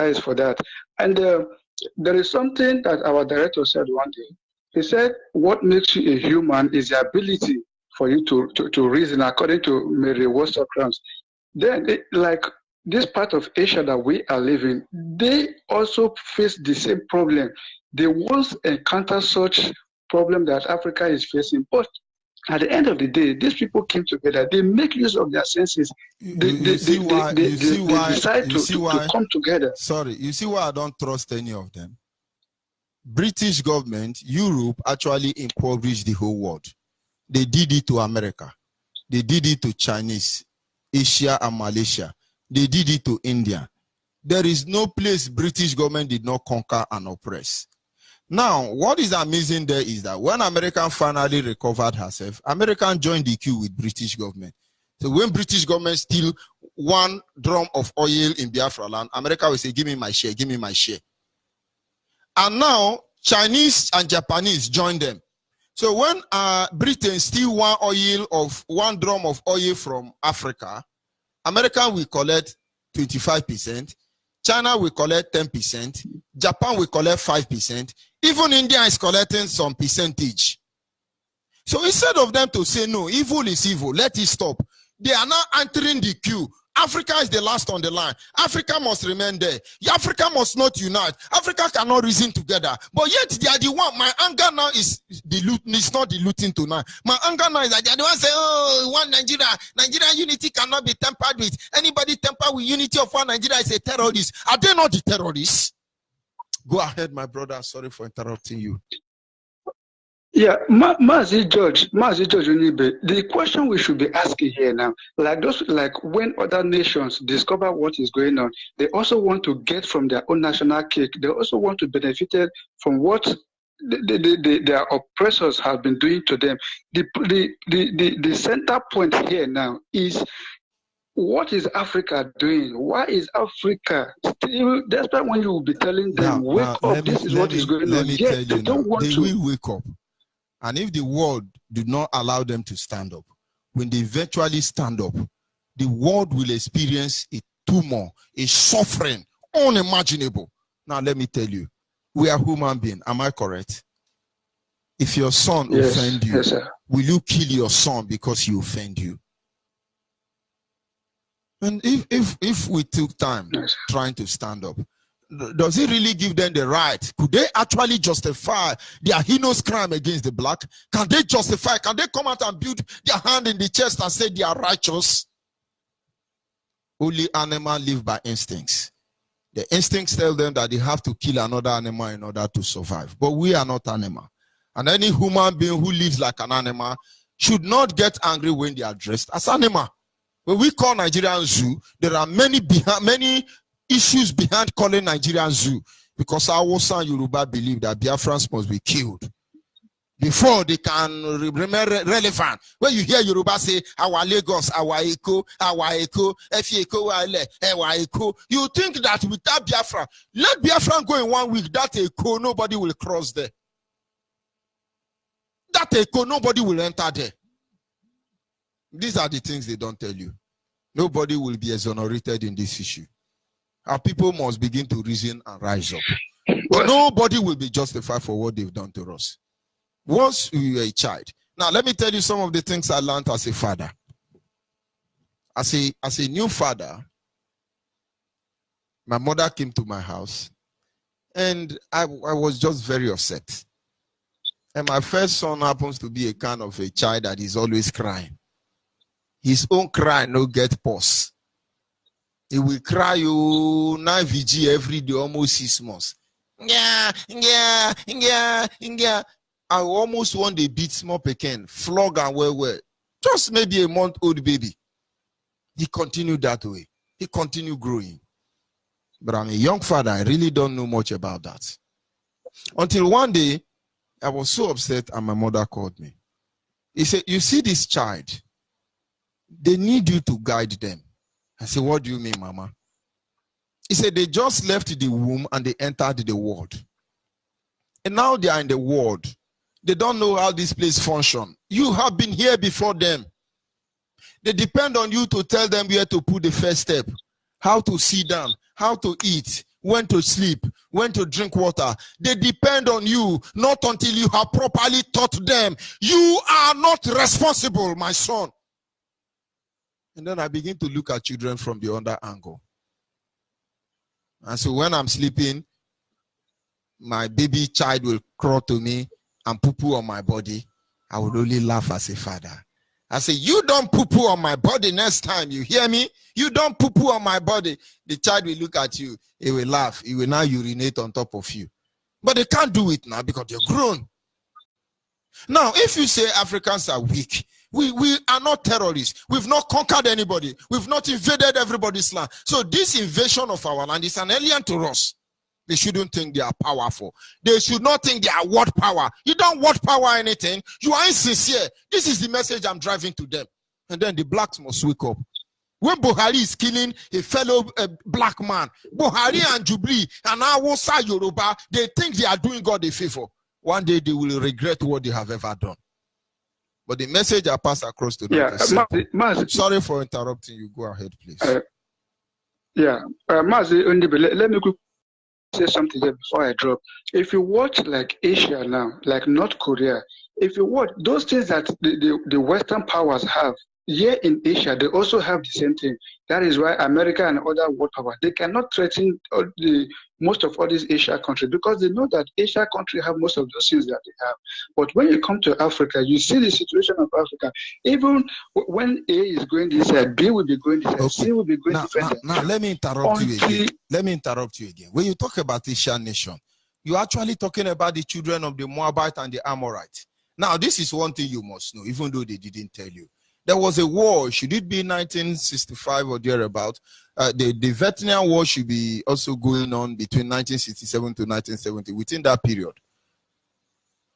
is for that. And there is something that our director said one day. He said, what makes you a human is the ability for you to reason according to Mary Wollstonecraft. Then, like this part of Asia that we are living, they also face the same problem. They once encountered such problem that Africa is facing. But at the end of the day, these people came together. They make use of their senses. They decide to come together. Sorry, you see why I don't trust any of them? British government, Europe actually impoverished the whole world. They did it to America. They did it to Chinese, Asia and Malaysia. They did it to India. There is no place British government did not conquer and oppress. Now, what is amazing there is that when America finally recovered herself, America joined the queue with British government. So when British government steal 1 drum of oil in Biafra land, America will say, give me my share, give me my share. And now, Chinese and Japanese join them. So when Britain steal 1 drum of oil from Africa, America will collect 25%, China will collect 10%, Japan will collect 5%, even India is collecting some percentage. So instead of them to say, no, evil is evil, let it stop, they are now entering the queue. Africa is the last on the line. Africa must remain there. Africa must not unite. Africa cannot reason together. But yet they are the one. My anger now is it's not diluting tonight. My anger now is that they are the one saying, oh, one Nigeria. Nigerian unity cannot be tampered with. Anybody tamper with unity of one Nigeria is a terrorist. Are they not the terrorists? Go ahead, my brother. Sorry for interrupting you. Yeah, Mazi George Onyibe, the question we should be asking here now, like when other nations discover what is going on, they also want to get from their own national cake. They also want to benefit from what their oppressors have been doing to them. The center point here now is, what is Africa doing? Why is Africa still, despite when you will be telling them, wake up, this is what is going on, yet they don't want to. They will wake up. And if the world did not allow them to stand up, when they eventually stand up, the world will experience a tumor, a suffering, unimaginable. Now, let me tell you, we are human beings. Am I correct? If your son offend you, will you kill your son because he offend you? And if we took time trying to stand up, does it really give them the right? Could they actually justify their heinous crime against the black? Can they justify? Can they come out and build their hand in the chest and say they are righteous? Only animals live by instincts. The instincts tell them that they have to kill another animal in order to survive. But we are not animals. And any human being who lives like an animal should not get angry when they are dressed as animal. When we call Nigerian zoo, there are many issues behind calling Nigerian zoo, because our son Yoruba believe that Biafrans must be killed. before they can remain relevant. When you hear Yoruba say, our Lagos, our Eko, Eko, you think that with that Biafra, let Biafra go in 1 week, that Eko, nobody will cross there. That Eko, nobody will enter there. These are the things they don't tell you. Nobody will be exonerated in this issue. Our people must begin to reason and rise up. But nobody will be justified for what they've done to us. Once we were a child. Now, let me tell you some of the things I learned as a father. As a new father, my mother came to my house, and I was just very upset. And my first son happens to be a kind of a child that is always crying. His own cry no get pause. He will cry you 9 VG every day, almost 6 months. Yeah. I almost want to beat small pecan, flog and well. Just maybe a month-old baby. He continued that way. He continued growing. But I'm a young father. I really don't know much about that. Until one day, I was so upset and my mother called me. He said, you see this child? They need you to guide them. I said, what do you mean, Mama? He said, they just left the womb and they entered the world. And now they are in the world. They don't know how this place functions. You have been here before them. They depend on you to tell them where to put the first step, how to sit down, how to eat, when to sleep, when to drink water. They depend on you, not until you have properly taught them. You are not responsible, my son. And then I begin to look at children from the other angle. And so when I'm sleeping, my baby child will crawl to me and poo-poo on my body. I would only laugh as a father. I say, you don't poo-poo on my body next time. You hear me? You don't poo-poo on my body. The child will look at you. He will laugh. He will now urinate on top of you. But they can't do it now because they're grown. Now, if you say Africans are weak, we are not terrorists. We've not conquered anybody. We've not invaded everybody's land. So this invasion of our land is an alien to us. They shouldn't think they are powerful. They should not think they are word power. You don't word power anything. You are insincere. This is the message I'm driving to them. And then the blacks must wake up. When Buhari is killing a fellow black man, Buhari and Jubilee and Awusa Yoruba, they think they are doing God a favor. One day they will regret what they have ever done. But the message I pass across to them. Sorry for interrupting you. Go ahead, please. Mazi Onyibe, let me say something here before I drop. If you watch like Asia now, like North Korea, if you watch those things that the Western powers have, here in Asia, they also have the same thing. That is why America and other world powers, they cannot threaten most of all these Asia countries because they know that Asia countries have most of those things that they have. But when you come to Africa, you see the situation of Africa. Even when A is going this side, B will be going this side, C will be going different. Now, let me interrupt you again. Let me interrupt you again. When you talk about Asian nation, you're actually talking about the children of the Moabite and the Amorite. Now, this is one thing you must know, even though they didn't tell you. There was a war, should it be 1965 or thereabout? The Vietnam War should be also going on between 1967 to 1970, within that period.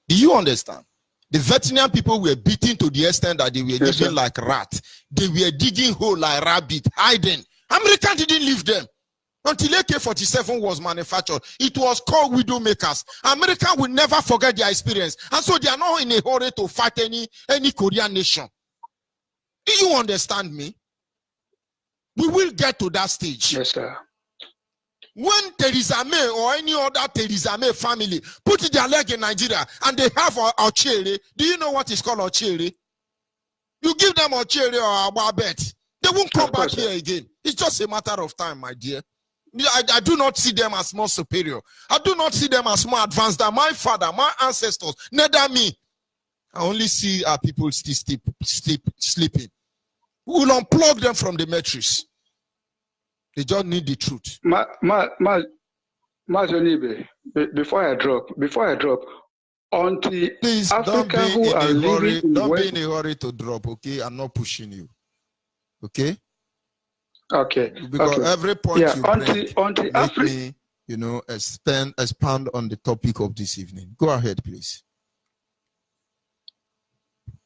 Do you understand? The Vietnam people were beaten to the extent that they were living like rats. They were digging hole like rabbit, hiding. America didn't leave them. Until AK-47 was manufactured, it was called Widowmakers. America will never forget their experience. And so they are not in a hurry to fight any Korean nation. Do you understand me? We will get to that stage. Yes, sir. When Theresa May or any other Theresa May family put their leg in Nigeria and they have Ochere, do you know what is called Ochere? You give them Ochere or Ababet, they won't come back here again. It's just a matter of time, my dear. I do not see them as more superior. I do not see them as more advanced than my father, my ancestors, neither me. I only see our people still sleeping. We will unplug them from the matrix. They just need the truth. Onyibe, before I drop, until please Africa who are living don't be in a hurry to drop, okay? I'm not pushing you. Okay? Okay. Because every point you bring make me, expand on the topic of this evening. Go ahead, please.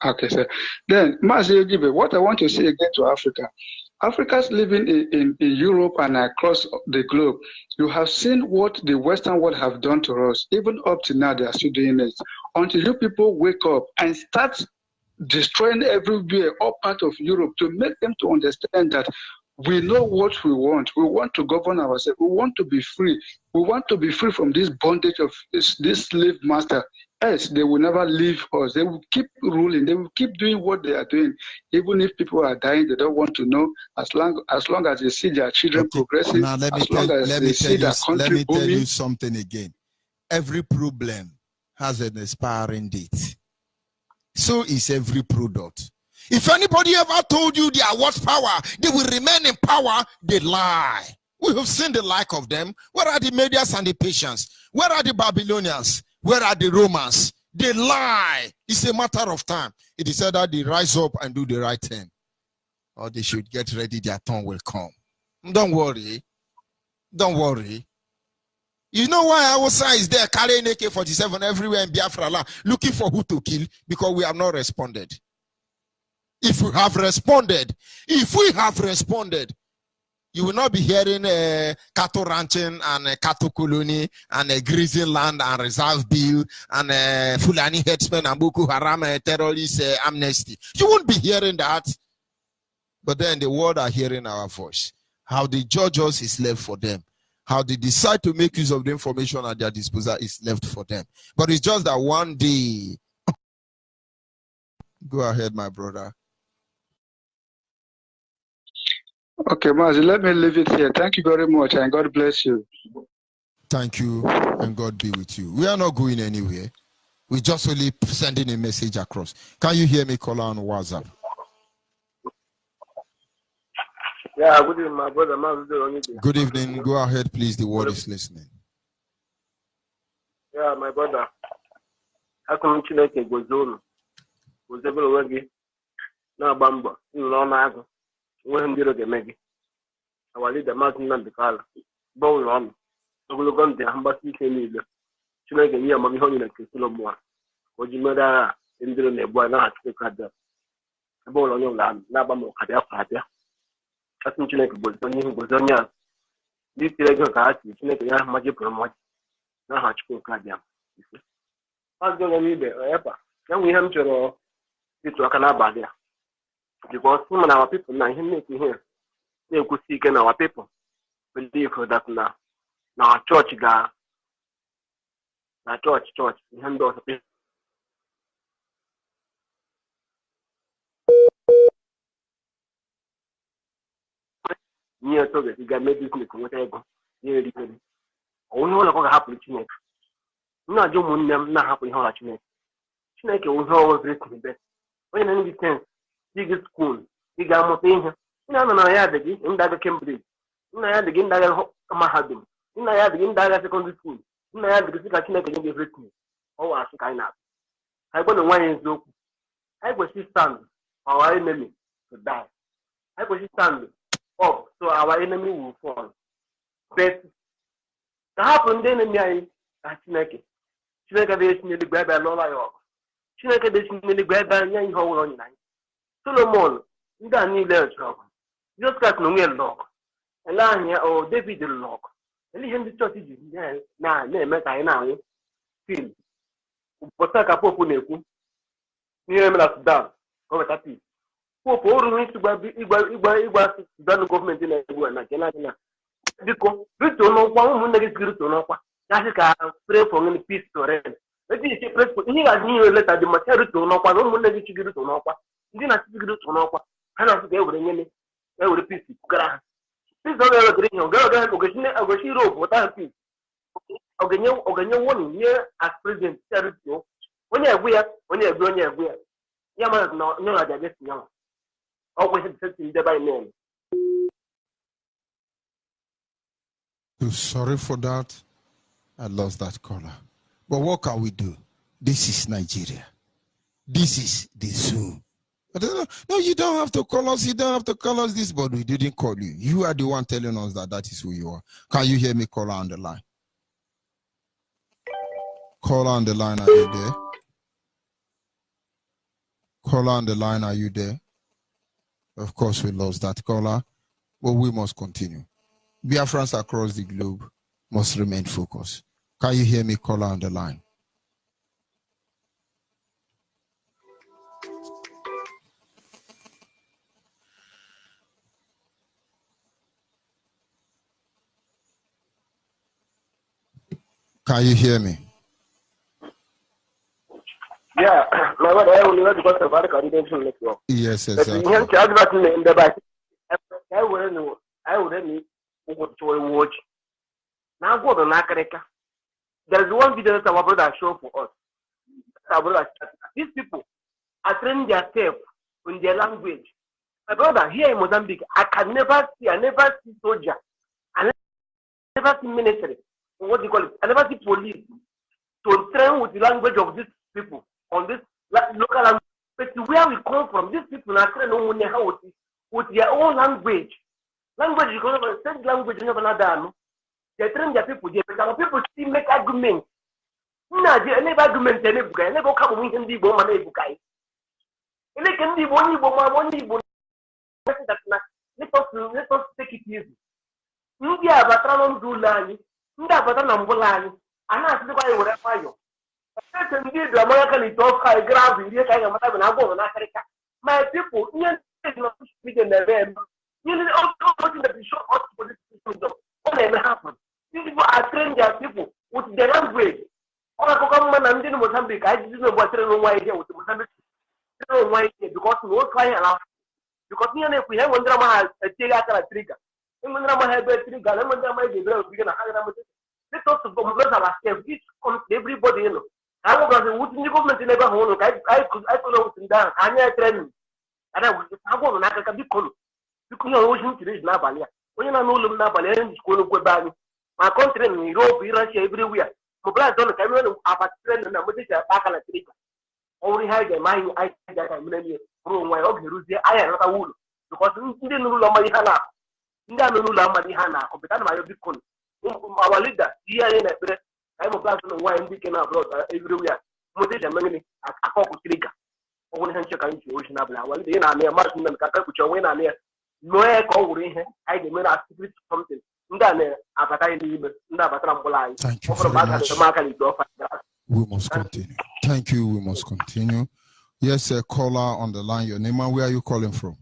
Okay, sir. Then, Mazi Onyibe, what I want to say again to Africa. Africans living in Europe and across the globe, you have seen what the Western world have done to us. Even up to now, they are still doing it. Until you people wake up and start destroying everywhere, all part of Europe, to make them to understand that we know what we want. We want to govern ourselves. We want to be free. We want to be free from this bondage of this slave master. Else, they will never leave us. They will keep ruling. They will keep doing what they are doing. Even if people are dying, they don't want to know. As long as they see their children progressing, now let as long as they see their country booming. Let me tell you something again. Every problem has an expiring date. So is every product. If anybody ever told you they are what power, they will remain in power, they lie. We have seen the like of them. Where are the Medians and the Persians? Where are the Babylonians? Where are the Romans? They lie. It's a matter of time. It is either they rise up and do the right thing, or they should get ready, their turn will come. Don't worry. Don't worry. You know why Hausa is there carrying AK-47 everywhere in Biafra land, looking for who to kill? Because we have not responded. If we have responded, you will not be hearing cattle ranching and cattle colony and grazing land and reserve bill and Fulani headsmen and Boko Haram terrorist amnesty. You won't be hearing that. But then the world are hearing our voice. How they judge us is left for them. How they decide to make use of the information at their disposal is left for them. But it's just that one day. Go ahead, my brother. Okay, Mazi, let me leave it here. Thank you very much, and God bless you. Thank you, and God be with you. We are not going anywhere. We're just only sending a message across. Can you hear me, caller, on WhatsApp? Yeah, good evening, my brother. Onyibe. Good evening. Go ahead, please. The world is listening. Yeah, my brother. I come to make a good zone. Was able to work it. No bamba. You know, Nago. When you get Maggie. I will lead the mountain and the car. Bowl on. I will go on the embassy. To make a year, Mammy Honey, like a kilo more. Would you murder in the boy not to cut the bowl on your land? Nabamo had a that's what you make a good on you. This regular card, you make a young magic promote. Now, how to cook goddamn. I'm going to need it, ever. Then we have to it to a canaba there. Because some of our people now, him making here, they could seek in our people. Believe that now. Now, church guy, now, church, we hand those people. Near so that you got made business with whatever. Near the only one going to happen to me. Not do them not happen how much me. Snake was always written best. When any sense, big school, big amoting. No, I had the gift in that Cambridge. I had the game that Mahadum. I had the game that secondary school. I had the gift that Snake against written. Oh, I should kind of. I got the one is look. I was stand our enemy to die. I was stand up so our enemy will fall. But the happen then in the eye, Snake. Chineke dị esi gba ebe n'ụlọ ya ọgụ. Chineke dị esi gba ebe nye ihe ọhụrụ onye na Solomon ndị a niile chọrọ ọgụ. Jizọs Kraịst na onwe lụrụ ọgụ. Ele anya o David lụrụ ọgụ. Ele ihe ndị chọọchị ji na-eme ka anyị na-anwụ fil. Ụbọchị ka popu na-ekwu n'ihe mere na Sudan ka o weta peace. Popu o ruru isi ịgwa Sudan gọọmenti na-egbu na nke na-adị na biko rituo n'ọkwa ụmụnne gị siri rituo n'ọkwa. That's a pray for any peace to reign. Maybe you pray for any as new letter, the material to no one, no negative to no one. You didn't have to do to no one. I don't think they would peace. Please don't ever drink your girl, Ogashi rope, what I peace. Oganyo one year as president, when you're weird, when you're grown, you're weird. Yaman, no, I guess young. Always accepting the by name. Sorry for that. I lost that caller. But what can we do? This is Nigeria. This is the zoo. No, you don't have to call us. You don't have to call us this, but we didn't call you. You are the one telling us that that is who you are. Can you hear me, caller on the line? Caller on the line, are you there? Caller on the line, are you there? Of course, we lost that caller, but we must continue. Biafrans across the globe must remain focused. Can you hear me, caller on the line? Can you hear me? Yeah, my word, I only want to go to the coordination network. Yes, exactly. I wouldn't need to watch. Now go to Nakareka. There's one video that our brother showed for us. Our brother, these people are training themselves in their language. My brother, here in Mozambique, I never see soldier. I never see military. What do you call it? I never see police to train with the language of these people on this local language. But where we come from, these people are trained with their own language. Language, you can never say language, you never know. They train their people. Our people still make arguments. No, they never argument. They never come with Hindi woman. Let us take it easy. India, Batran do line. India, Batran Bolani. And I think I would have fired. The American is all high ground in the Africa. My people, you not speak in the them. You need also watching the show us for this system. What ever happened? These people are trained their people with their language. All I come and didn't Mozambique. I didn't know what why here with Mozambique. Why because no client allowed. Because if we have one drama, a trigger. When drama have a trigger, and when drama is begin a hundred. Let us go ourselves. Each everybody, you know. I was in the government in never hold. I could know down. I training. And I was going to be cool. You couldn't always reach Nabalia. When you know Nabalia in school, go back. My country in Europe, Russia, everywhere. Mobile don't come in about training and with a back and a trigger. Only had a mind I that I'm really from my own Russia. I am not a wool. Because you didn't know Marihana. You don't know Marihana, or become my big cool. Our leader, here in a I'm a person of wine weekend abroad everywhere. Motivation, many a couple trigger. Only handshake and ocean of our day, and I am marching and Kakakucha when I'm here. No air call I demand a secret something. Ndane, appetite, never trampoline. Thank you very much. We must continue. Thank you. We must continue. Yes, a caller on the line. Your name and where are you calling from?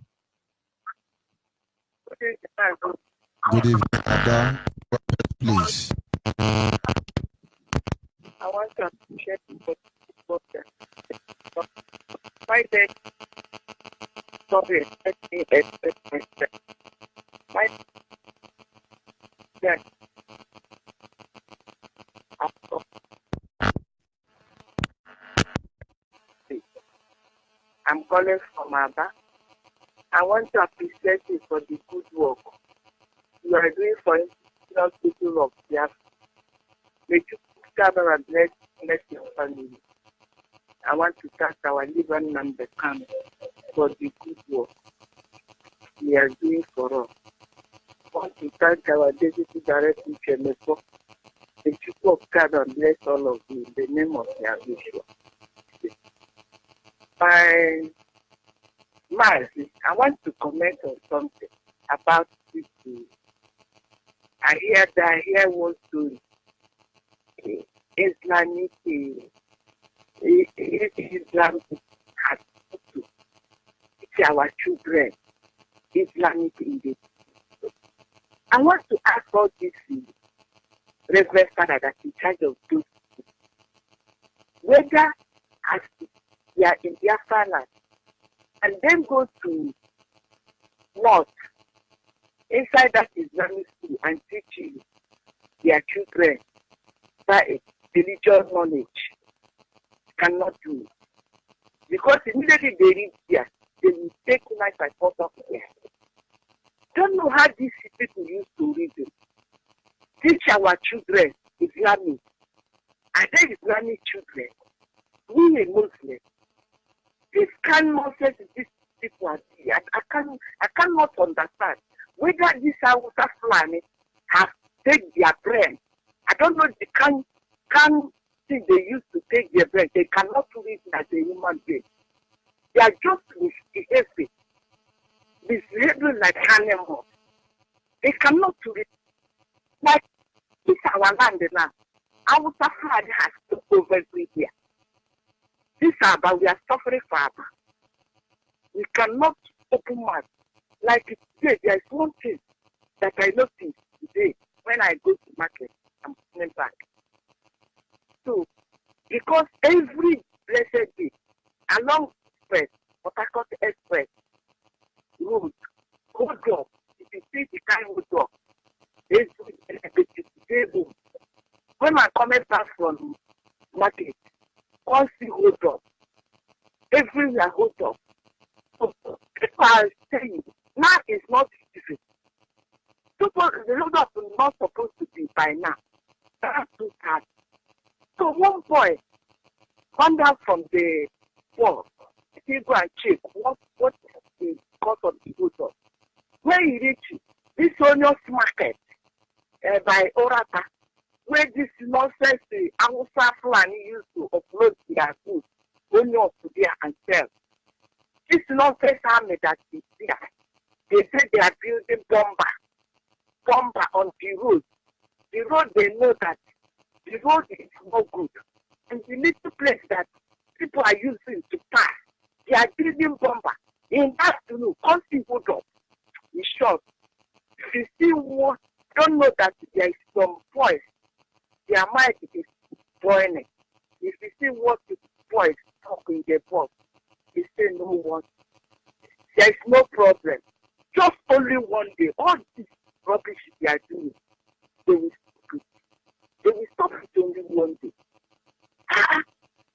Good evening, Ada. Please. I want to check what my day. Sorry, my yeah. I'm calling from Abba. I want to appreciate you for the good work you are doing for indigenous people of Biafra. May you cover and bless your family. I want to thank our Liban and the camp for the good work we are doing for us. I want to thank our Deputy Director, Chemepo. May you cover and bless all of you in the name of Yahweh. I want to comment on something about this. I hear one story. Islam has to teach our children Islamic in the. I want to ask all this Reverend Father that's in charge of those people, whether as they are in their land and then go to north inside that Islamic school and teach their children by religious knowledge, cannot do. Because immediately they reach there, they will take life by force of there. Don't know how these people used to reason. Teach our children Islamic. And then Islamic children, we a Muslim, this kind of nonsense these people are doing. I cannot understand whether this Hausa Fulani have taken their brain. I don't know they can see they used to take their brain. They cannot do it as a human being. They are just misbehaving like animals. They cannot do it. Like, this is our land now. Our flood has took over every year. This is about we are suffering for our. We cannot open mouth. Like today, there is one thing that I noticed today when I go to market. I'm coming back. So, because every blessed day, along Express, Port Harcourt Express, road, hold up. If you see the kind of hold up, when I come back from market, all see hold up. Everywhere hold up. So, people are saying, now it's not easy. People, the hold up is not supposed to be by now. That's too hard. So one boy come down from the wall. He go and check what is the cause of the hold up. When he reach this onion market by Orata, where this nonsense Hausa Fulani used to upload their goods, onions to there and sell. This nonsense army that is there, they say they are building bomber on the road. The road, they know that the road is not good. And the little place that people are using to pass, they are building bomber. In that afternoon, constant hold up. In short, if you see what, don't know that there is some voice, their mind is boiling. If you see what the voice talk in their voice, they say no one. There is no problem. Just only one day, all this rubbish they are doing, they will stop it. They will stop it only one day.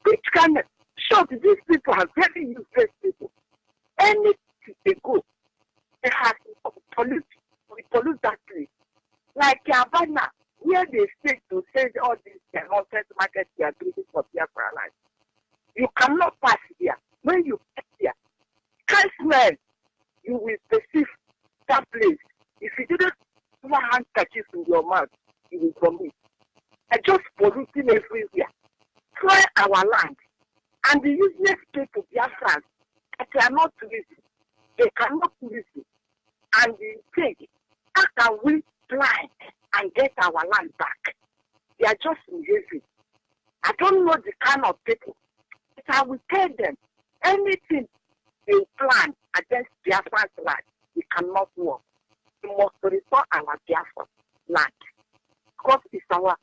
Which kind of short, these people are very useless people. Anything they go, they have to pollute that place. Like Havana, where they say to say all these nonsense markets they are building for Biafra land. You cannot pass here. When you pass here, can't smell. You will perceive that place. If you didn't have a handkerchief in your mouth, you will vomit. And just polluting everywhere. Try our land. And the useless people, Biafrans, they are not listen. They cannot listen. And they think, how can we plan and get our land back? They are just behaving. I don't know the kind of people. But I will tell them, anything they plan against Biafra's land, it cannot work. We must restore our Biafra land. Because it's our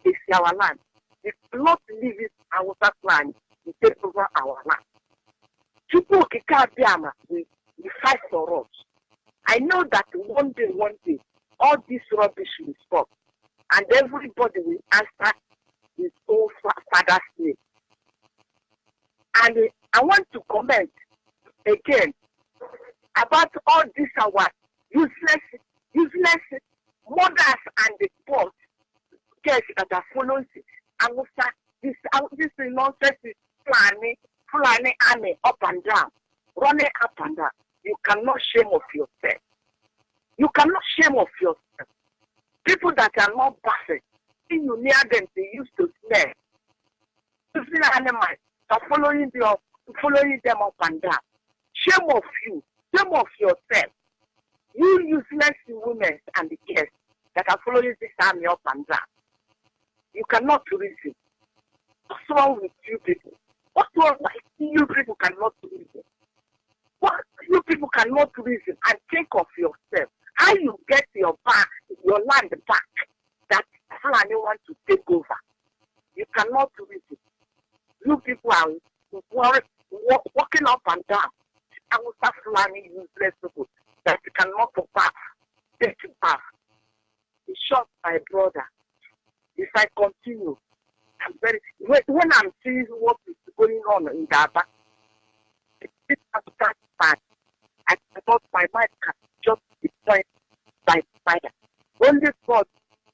land. We cannot leave it our land to take over our land. People we fight for us. I know that one day, all this rubbish will stop. And everybody will answer his own father's name. And I want to comment again about all this our useless mothers and the poor girls that are following this nonsense Fulani army up and down, running up and down. You cannot shame of yourself. You cannot shame of yourself. People that are not perfect, when you near them, they used to smell. Using animals are following them up and down. Shame of you. Shame of yourself. You useless women and the girls that are following this army up and down. You cannot reason. What's wrong with you people? What's wrong with you people cannot reason? What you people cannot reason and think of yourself? How you get your land back that Fulani want to take over? You cannot reason. You people are walking up and down. I will start Fulani useless people that you cannot pass. Take it back. It's short, my brother. If I continue, I'm very. When I'm seeing what is going on in Daba, it's that bad. I thought my mind can just be destroyed by fire. Only God,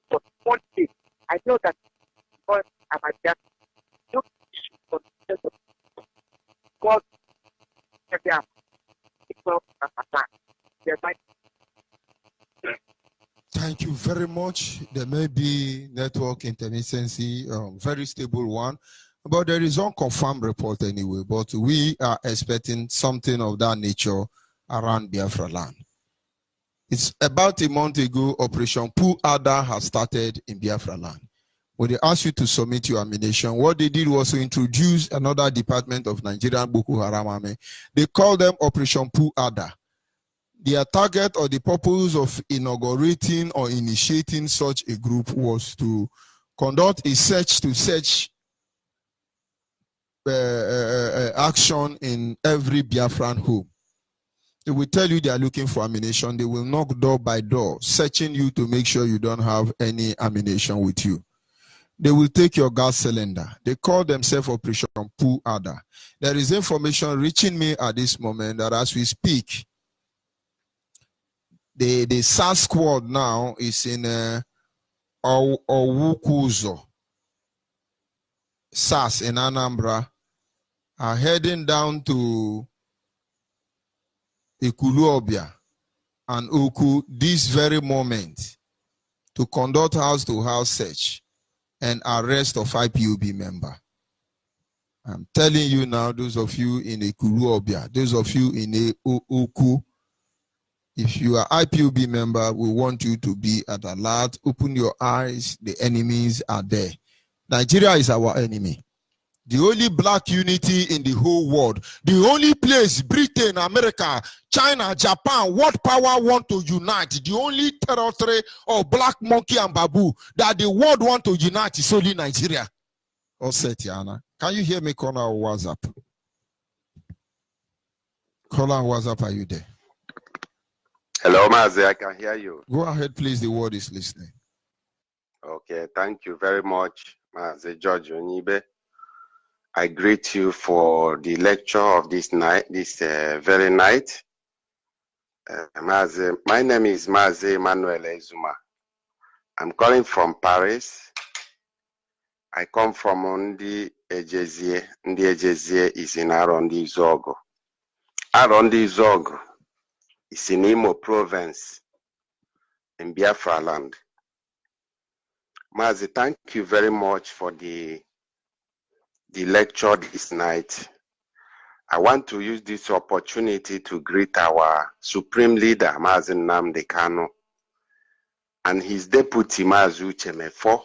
but one thing, I know that God about that. No issue, but God, Thank you very much. There may be network intermittency, very stable one. But there is unconfirmed report anyway, but we are expecting something of that nature around Biafra land. It's about a month ago, Operation Pu Ada has started in Biafra land. When they asked you to submit your ammunition, what they did was to introduce another department of Nigerian Boko Haram army. They called them Operation Pu Ada. Their target or the purpose of inaugurating or initiating such a group was to conduct a search action in every Biafran home. They will tell you they are looking for ammunition. They will knock door by door, searching you to make sure you don't have any ammunition with you. They will take your gas cylinder. They call themselves Operation Pu Ada. There is information reaching me at this moment that as we speak, the SAS squad now is in Owukuzo, SAS in Anambra, are heading down to Ikuluobia and Oku this very moment to conduct house-to-house search and arrest of IPOB member. I'm telling you now, those of you in Ikuluobia, those of you in Oku, if you are IPOB member, we want you to be at alert. Open your eyes. The enemies are there. Nigeria is our enemy. The only black unity in the whole world. The only place Britain, America, China, Japan, what power want to unite. The only territory of black monkey and babu that the world want to unite is only Nigeria. Osetiana. Can you hear me? Call our WhatsApp. Call our WhatsApp. Are you there? Hello, Mazi. I can hear you. Go ahead, please. The word is listening. Okay. Thank you very much, Mazi George Onyibe. I greet you for the lecture of this night, this very night. Mazi, my name is Mazi Emmanuel Ezuma. I'm calling from Paris. I come from Ndi Ejezie. Ndi Ejezie is in Arondi Zogo. Arondi Zogo is in Imo province in Biafra land. Mazi, thank you very much for the lecture this night. I want to use this opportunity to greet our Supreme Leader, Mazi Nnamdi Kanu, and his deputy, Mazi Uche Mefo,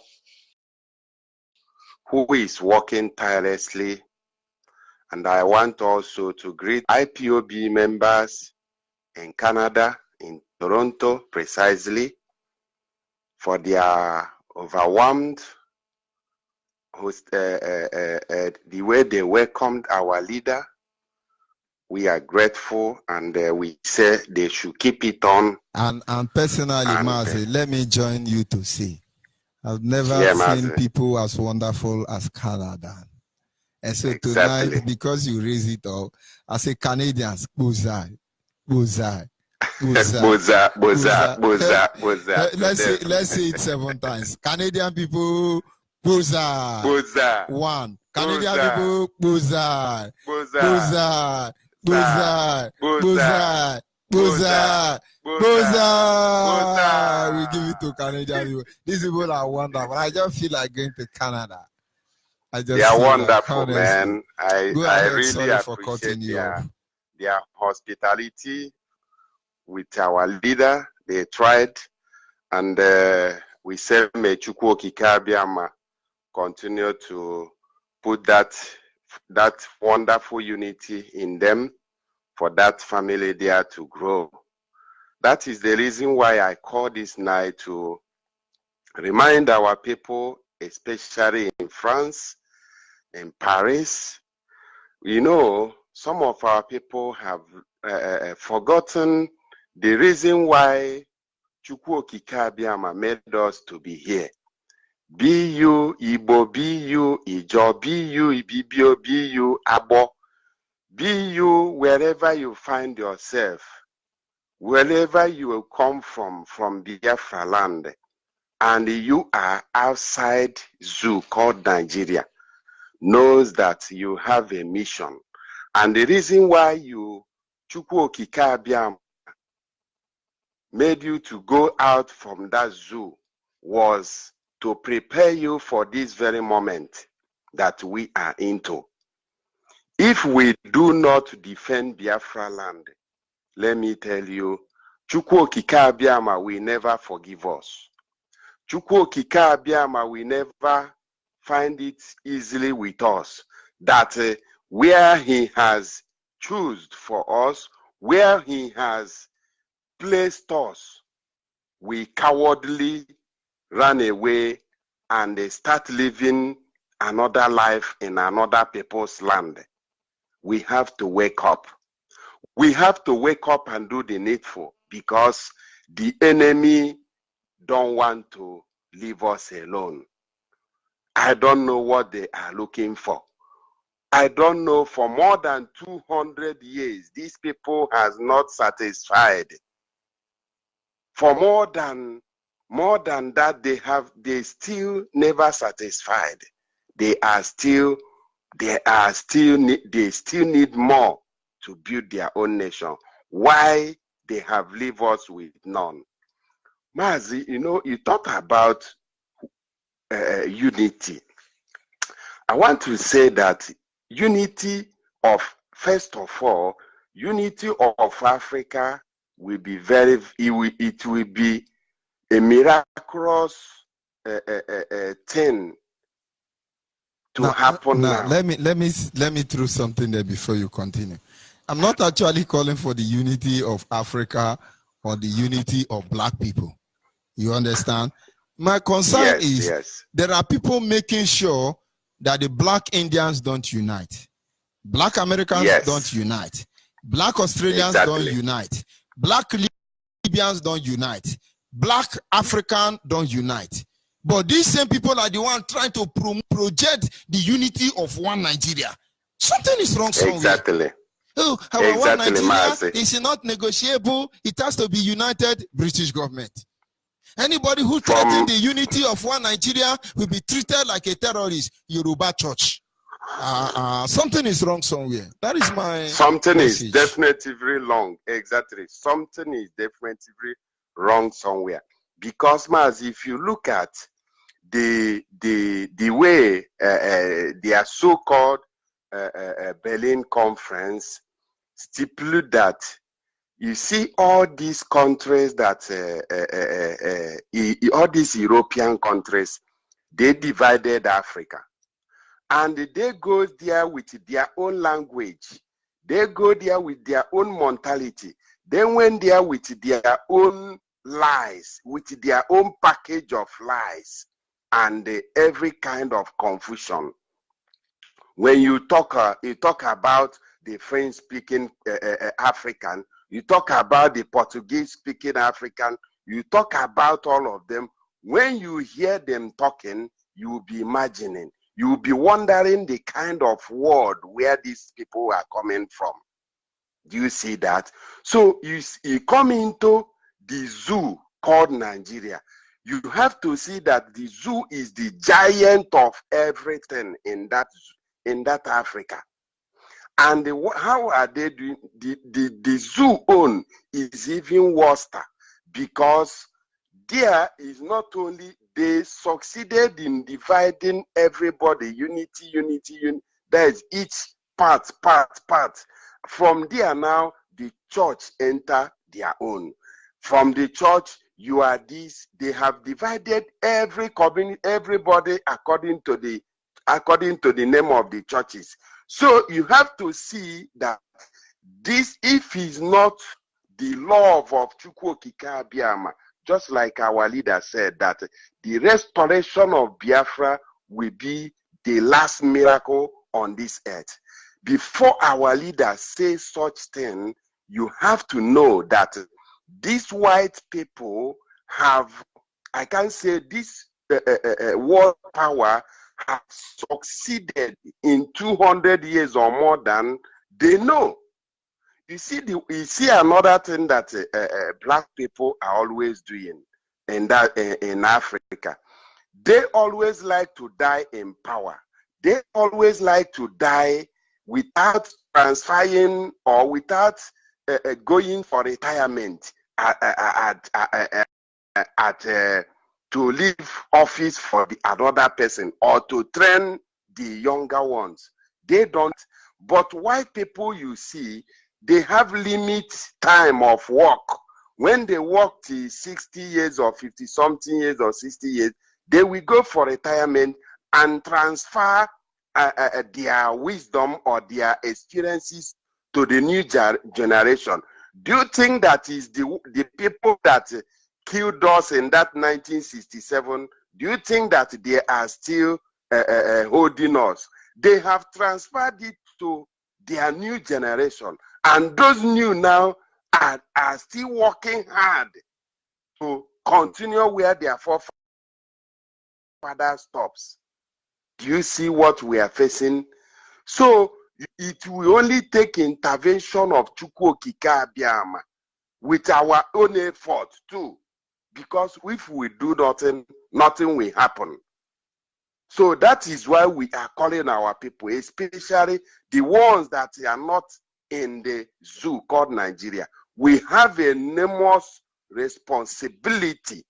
who is working tirelessly. And I want also to greet IPOB members in Canada, in Toronto precisely, for their overwhelmed the way they welcomed our leader. We are grateful, and we say they should keep it on. And personally, Mazi, let me join you to say, I've never seen people as wonderful as Canada. And so tonight, because you raise it up, I say Canadians, bullseye, bullseye, bullseye, bullseye, bullseye, bullseye. Let's say it 7 times. Canadian people, bullseye. Bullseye. 1. Canadian people, bullseye. Bullseye. Bullseye. Bullseye. Bullseye. Bullseye. We give it to Canadian people. These people are wonderful. I just feel like going to Canada. They are wonderful, man. I really appreciate their hospitality with our leader. They tried, and we say may Chukwu Okike Abiama continue to put that wonderful unity in them for that family there to grow. That is the reason why I call this night to remind our people, especially in France, in Paris. You know, some of our people have forgotten the reason why Chukwu Okike Abiama made us to be here. Be you Igbo, be you Ijo, be you Ibibio, be you Abo, be you wherever you find yourself, wherever you come from Biafra land, and you are outside zoo called Nigeria, knows that you have a mission. And the reason why Chukwu Okike Abiama made you to go out from that zoo was to prepare you for this very moment that we are into. If we do not defend Biafra land, let me tell you, Chukwu Okike Abiama will never forgive us. Chukwu Okike Abiama will never find it easily with us that where he has chosen for us, where he has placed us, we cowardly run away and start living another life in another people's land. We have to wake up. We have to wake up and do the needful, because the enemy don't want to leave us alone. I don't know what they are looking for. I don't know. For more than 200 years, these people has not satisfied. For more than that, they still never satisfied. They still need more to build their own nation. Why they have leave us with none? Mazi, you talk about unity. I want to say that unity of, first of all, unity of Africa will be it will be a miraculous thing to happen now. Let me throw something there before you continue. I'm not actually calling for the unity of Africa or the unity of black people. You understand? My concern is there are people making sure that the black Indians don't unite. Black Americans don't unite. Black Australians don't unite. Black Libyans don't unite. Black African don't unite. But these same people are the ones trying to project the unity of one Nigeria. Something is wrong somewhere. Exactly. Oh, our one Nigeria is not negotiable. It has to be united British government. Anybody who threatens the unity of one Nigeria will be treated like a terrorist. Yoruba church. Something is wrong somewhere. That is my something message. Is definitively wrong. Exactly. Something is definitively wrong somewhere. Because, Maz, if you look at the way their so-called Berlin conference stipulate that, you see all these countries that all these European countries, they divided Africa, and they go there with their own language, they go there with their own mentality, they went there with their own lies, with their own package of lies, and every kind of confusion. When you talk about the French-speaking African, you talk about the Portuguese-speaking African, you talk about all of them. When you hear them talking, you will be imagining, you will be wondering the kind of world where these people are coming from. Do you see that? So you come into the zoo called Nigeria. You have to see that the zoo is the giant of everything in that Africa. And how are they doing? The zoo own is even worse, because there is not only they succeeded in dividing everybody, unity. There is each part. From there now, the church enter their own. From the church, you are this. They have divided every community, everybody according to the name of the churches. So you have to see that this, if is not the love of Chukwu Okike Abiama, just like our leader said, that the restoration of Biafra will be the last miracle on this earth. Before our leader says such thing, you have to know that these white people have, I can say this world power have succeeded in 200 years or more than they know. You see another thing that black people are always doing in Africa. They always like to die in power. They always like to die without transferring or without going for retirement to leave office for another person, or to train the younger ones. They don't. But white people, you see, they have limit time of work. When they work till 60 years or 50-something years or 60 years, they will go for retirement and transfer their wisdom or their experiences to the new generation. Do you think that is the people that killed us in that 1967? Do you think that they are still holding us? They have transferred it to their new generation, and those new now are still working hard to continue where their forefathers stops. Do you see what we are facing? So it will only take intervention of Chukwu Okike Abiama with our own effort too, because if we do nothing, nothing will happen. So that is why we are calling our people, especially the ones that are not in the zoo called Nigeria. We have an enormous responsibility.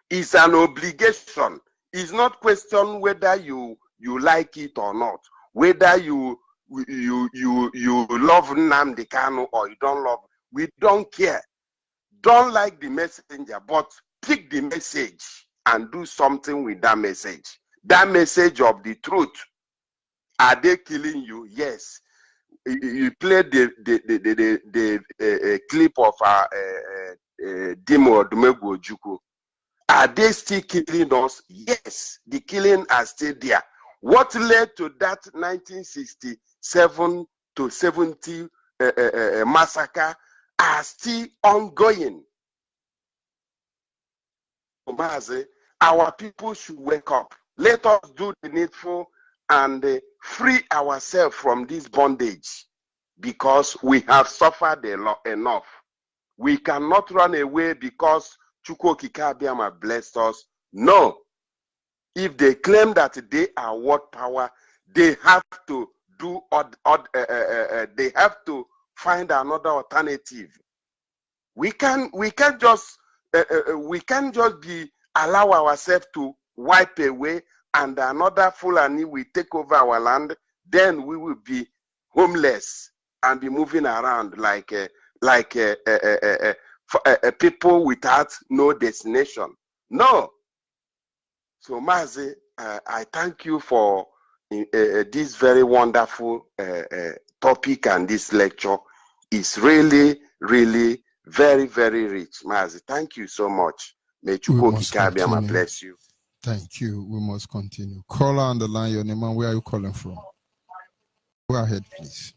It's an obligation. It's not question whether you like it or not, whether you love Nnamdi Kanu or you don't love. We don't care. Don't like the messenger, but pick the message and do something with that message. That message of the truth. Are they killing you? Yes. You played the clip of Dimo Odumegwu Ojukwu. Are they still killing us? Yes. The killing are still there. What led to that 1967 to 70 massacre are still ongoing. Our people should wake up. Let us do the needful and free ourselves from this bondage, because we have suffered enough. We cannot run away because Chukwu Okike Abiama blessed us. No. If they claim that they are world power, they have to do they have to find another alternative. We can't just be allow ourselves to wipe away and another Fulani will take over our land. Then we will be homeless and be moving around like people without no destination. No. So Mazi, I thank you for this very wonderful topic, and this lecture is really, really very, very rich. Mazi, thank you so much. May Chukwu Okike Abiama bless you. Thank you. We must continue. Caller on the line, your name and where are you calling from? Go ahead, please.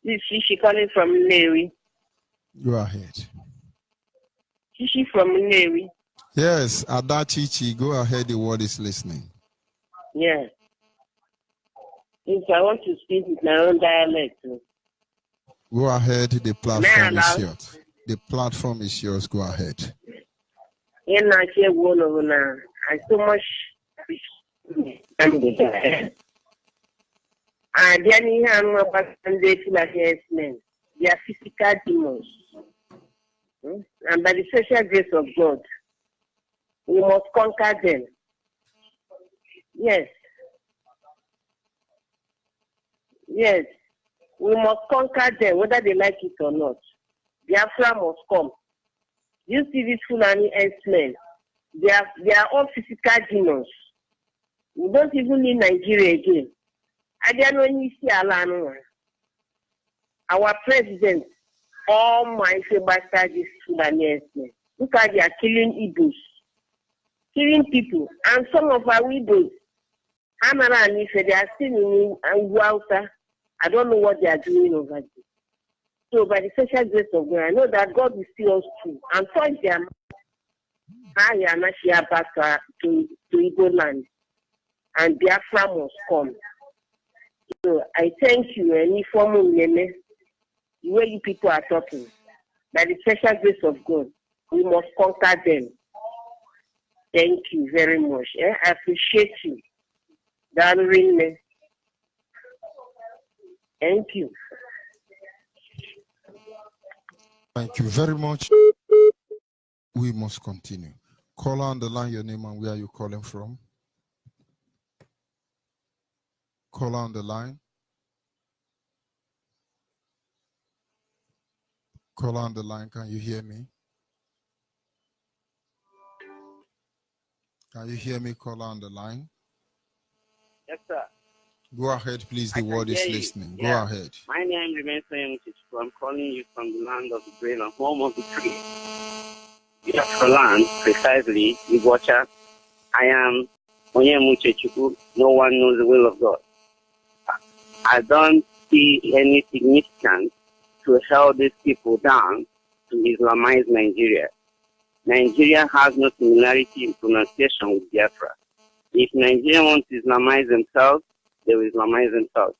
This is Shishi calling from Nnewi. Go ahead. Shishi from Nnewi. Yes, Adachichi, go ahead. The word is listening. Yeah. If I want to speak with my own dialect. Go ahead. The platform is yours. The platform is yours. Go ahead. I so much appreciate they are physical demons. And by the special grace of God, we must conquer them. Yes. Yes. We must conquer them, whether they like it or not. Biafra must come. You see these Fulani men, they are all physical demons. We don't even need Nigeria again. I don't know any see our president, all my bastard is Fulani men. Look at they are killing Igbos, killing people, and some of our widows. Hamara and Ife, they are still in Anguauta. I don't know what they are doing over there. So by the special grace of God, I know that God will see us through and point them back to Igbo land, and Biafra must come. So I thank you, any form of the way you people are talking. By the special grace of God, we must conquer them. Thank you very much. I appreciate you. Darling. Thank you. Thank you very much. We must continue. Call on the line, your name and where are you calling from? Caller on the line. Caller on the line, can you hear me? Can you hear me, caller on the line? Yes, sir. Go ahead, please. The word is listening. Go ahead. My name remains same. I'm calling you from the land of the grain and home of the tree. Biafra land, precisely, Iguacha. I am Onyibe. No one knows the will of God. I don't see any significance to hold these people down to Islamize Nigeria. Nigeria has no similarity in pronunciation with Biafra. If Nigeria wants to Islamize themselves, they will Islamize themselves.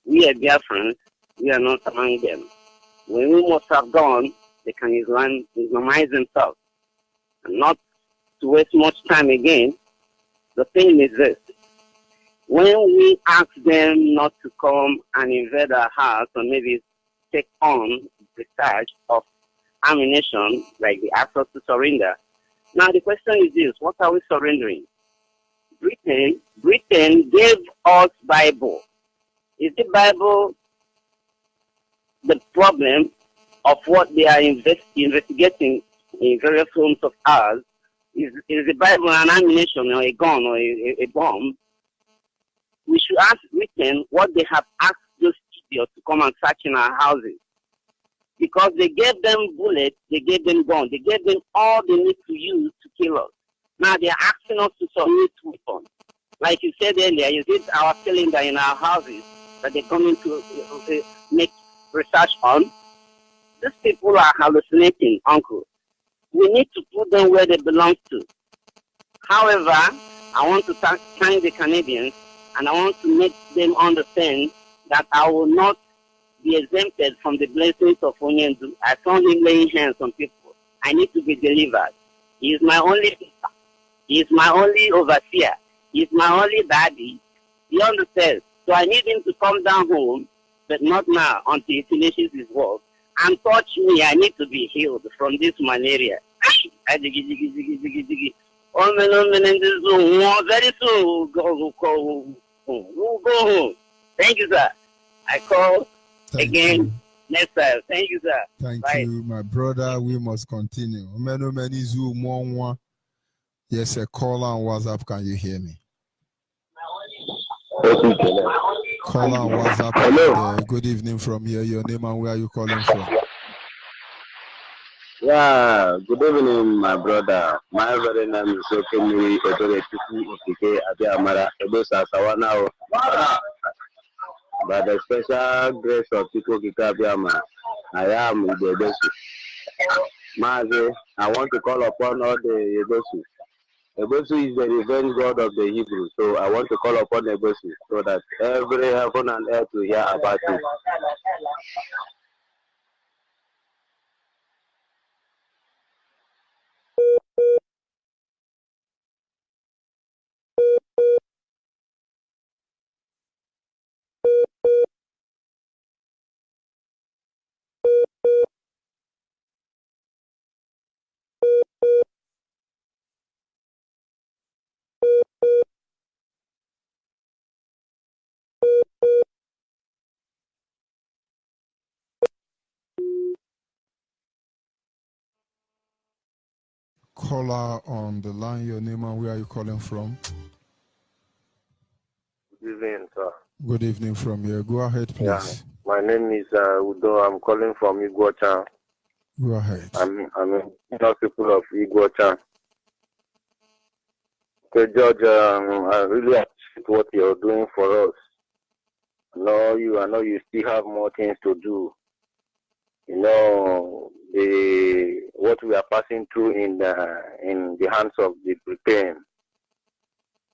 We are Biafrans, we are not among them. When we must have gone, they can Islamize themselves. And not to waste much time again, the thing is this. When we ask them not to come and invade our house or maybe take on the charge of ammunition, like they ask us to surrender. Now the question is this, what are we surrendering? Britain gave us Bible. Is the Bible the problem of what they are investigating in various homes of ours? Is the Bible an ammunition or a gun or a bomb? We should ask Britain what they have asked those idiots to come and search in our houses. Because they gave them bullets, they gave them guns, they gave them all they need to use to kill us. Now they are asking us to submit weapons. Like you said earlier, is it our cylinder in our houses that they're coming to make research on? These people are hallucinating, uncle. We need to put them where they belong to. However, I want to thank the Canadians, and I want to make them understand that I will not be exempted from the blessings of Onyibe. I found him laying hands on people. I need to be delivered. He is my only sister. He is my only overseer. He is my only daddy. He understands. So I need him to come down home, but not now until he finishes his work. And touch me. I need to be healed from this malaria. Very soon we'll go home. Thank you, sir. I call again next time. Thank you, sir. Thank Bye. you, my brother. We must continue. Many Zoom one. Yes, a call on WhatsApp. Can you hear me? Call on WhatsApp. Hello. Good evening from here. Your name and where are you calling from? Yeah, good evening, my brother. My very name is Okemiri Eberetuku Okike Abiamara Ebosa Sawana. By the special grace of Tiko Kika Abiama, I am the Ebosu. Mazi, I want to call upon all the Ebosu. Ebosu is the revenge god of the Hebrews, so I want to call upon Ebosu so that every heaven and earth will hear about it. Caller on the line, your name and where are you calling from? Good evening, sir. Good evening from here. Go ahead, please. Yeah, my name is Udo. I'm calling from Iguacha. Go ahead. I'm a people of Iguacha. Okay, George, I really appreciate what you're doing for us. I know you still have more things to do. You know, what we are passing through in the hands of the Britain.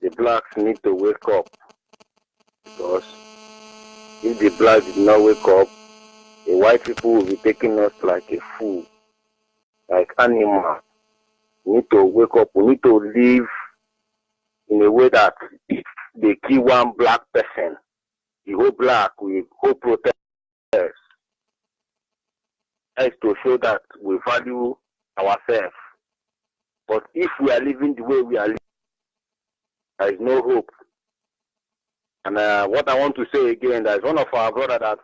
The blacks need to wake up, because if the blacks did not wake up, the white people will be taking us like a fool, like animals. We need to wake up. We need to live in a way that if they kill one black person, the whole black will go protest. That is to show that we value ourselves. But if we are living the way we are living, there is no hope. And what I want to say again, there's one of our brothers that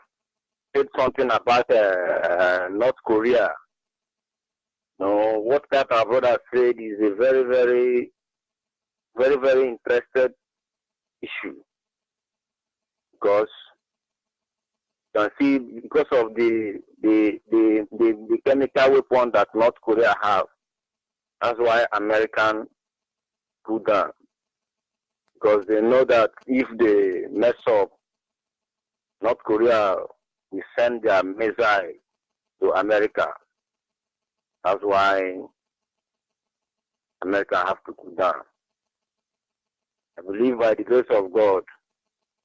said something about North Korea. No, what that our brother said is a very, very, very, very interested issue. Because you can see, because of the chemical weapon that North Korea have, that's why American put down. Because they know that if they mess up, North Korea will send their missile to America. That's why America have to cool down. I believe by the grace of God,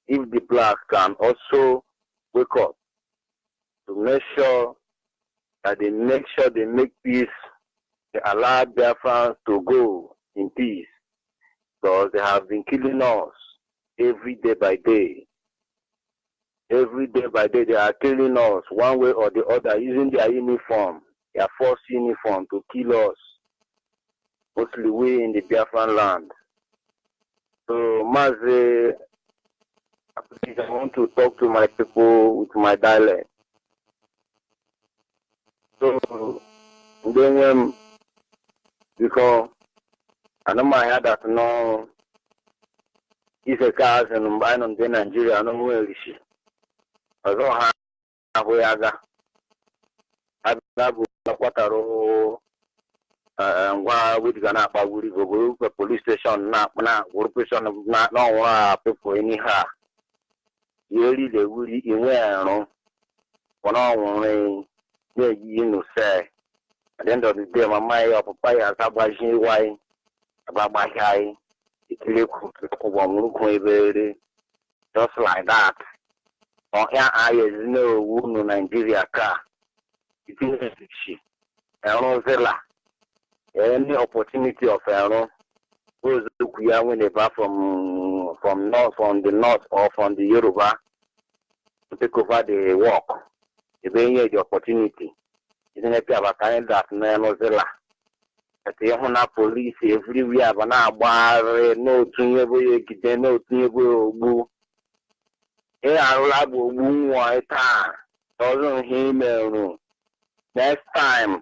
if the blacks can also wake up to make sure that they make peace, they allow Biafra to go in peace, because they have been killing us every day by day. Every day by day, they are killing us one way or the other, using their uniform, their force uniform, to kill us. Mostly we in the Biafran land. So, Mazi, please, I want to talk to my people with my dialect. So, then because I know my head that no, it's a cars and buying on the Nigeria, no where is she. I don't have where I got. I have a ngwa we gana pa wuri go police station na work station na wa people anyhow yeri le wuri inwe aro ona won you know say at the end of the day my mind up papa sabajin why baba hai ikile ko won ko ebere just like that on here I no wunu Nigeria car it is she zela any opportunity of those when they back from the north or from the Yoruba to take over the work. If they need the opportunity, isn't it about kind that Zilla? At the police everywhere, but now no tunable, no tunable. Here I will one time. Doesn't him next time.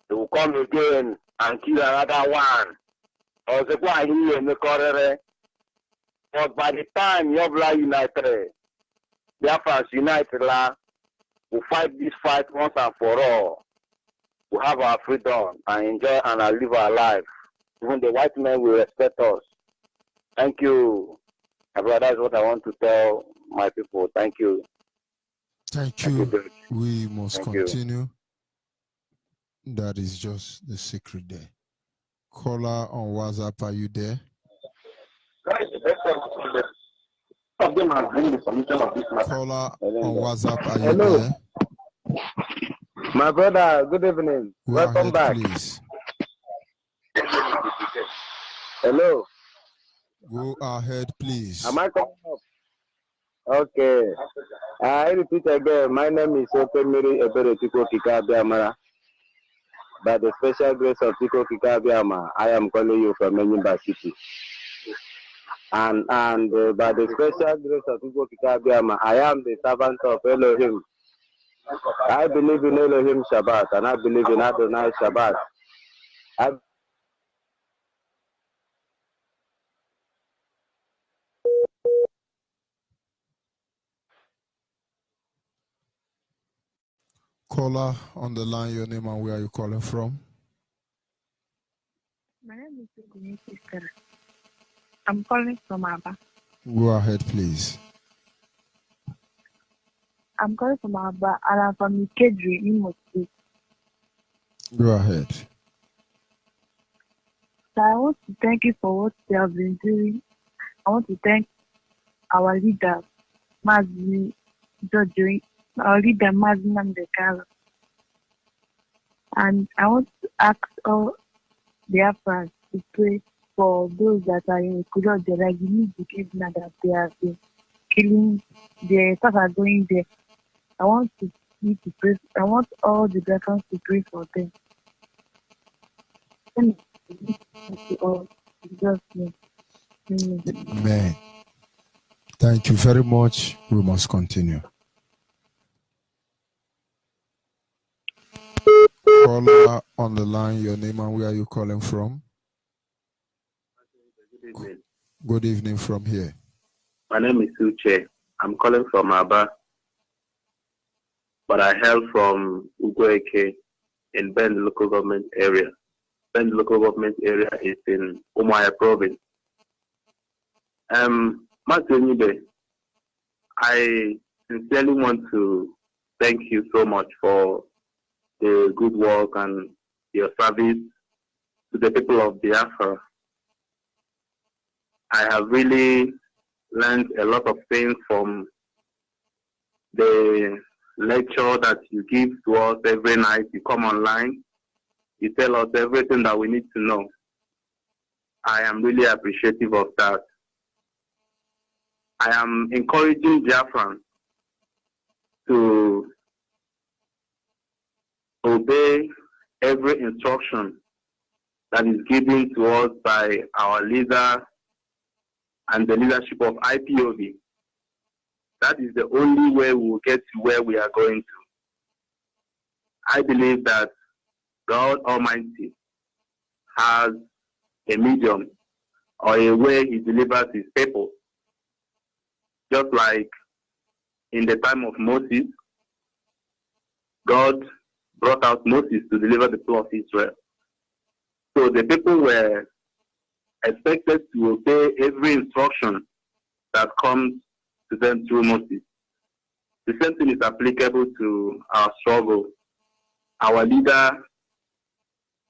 They will come again and kill another one. Or the one here in the corner. But by the time Yobla United, Biafra United, will fight this fight once and for all. We have our freedom and enjoy and live our life. Even the white men will respect us. Thank you. That's what I want to tell my people. Thank you. Thank you. We must continue. That is just the secret there. Caller on WhatsApp, are you there? Caller on WhatsApp, are you there? My brother, good evening. Welcome back. Please. Hello. Go ahead, please. Am I coming up? Okay. I repeat again. My name is Opemiri Ebere Tiko Kikabiamara. By the special grace of Tiko Kikabiama, I am calling you from Enyimba City. And by the special grace of Tiko Kikabiama, I am the servant of Elohim. I believe in Elohim Shabbat, and I believe in Adonai Shabbat. Caller on the line, your name and where are you calling from? My name is Onyibe. I'm calling from Aba. Go ahead, please. I'm calling from Aba and I'm from Ikedri, Imo State. Go ahead. So I want to thank you for what you have been doing. I want to thank our leader, Mazi Jojo, our leader, Mazi Namdekala. And I want to ask all Biafrans to pray for those that are in Kudo, the Ragini Kidna that they have been killing, the stuff are going there. I want you to pray. I want all the Biafrans to pray for them. Amen. Thank you very much. We must continue. Caller on the line, your name and where are you calling from? Good evening. Good evening from here. My name is Uche. I'm calling from Aba, but I hail from Ugoeke in Bend local government area. Bend local government area is in Umuahia province. Onyibe, I sincerely want to thank you so much for the good work and your service to the people of Biafra. I have really learned a lot of things from the lecture that you give to us every night. You come online, you tell us everything that we need to know. I am really appreciative of that. I am encouraging Biafrans to obey every instruction that is given to us by our leader and the leadership of IPOB. That is the only way we will get to where we are going to. I believe that God Almighty has a medium or a way He delivers His people. Just like in the time of Moses, God brought out Moses to deliver the people of Israel. So the people were expected to obey every instruction that comes to them through Moses. The same thing is applicable to our struggle. Our leader,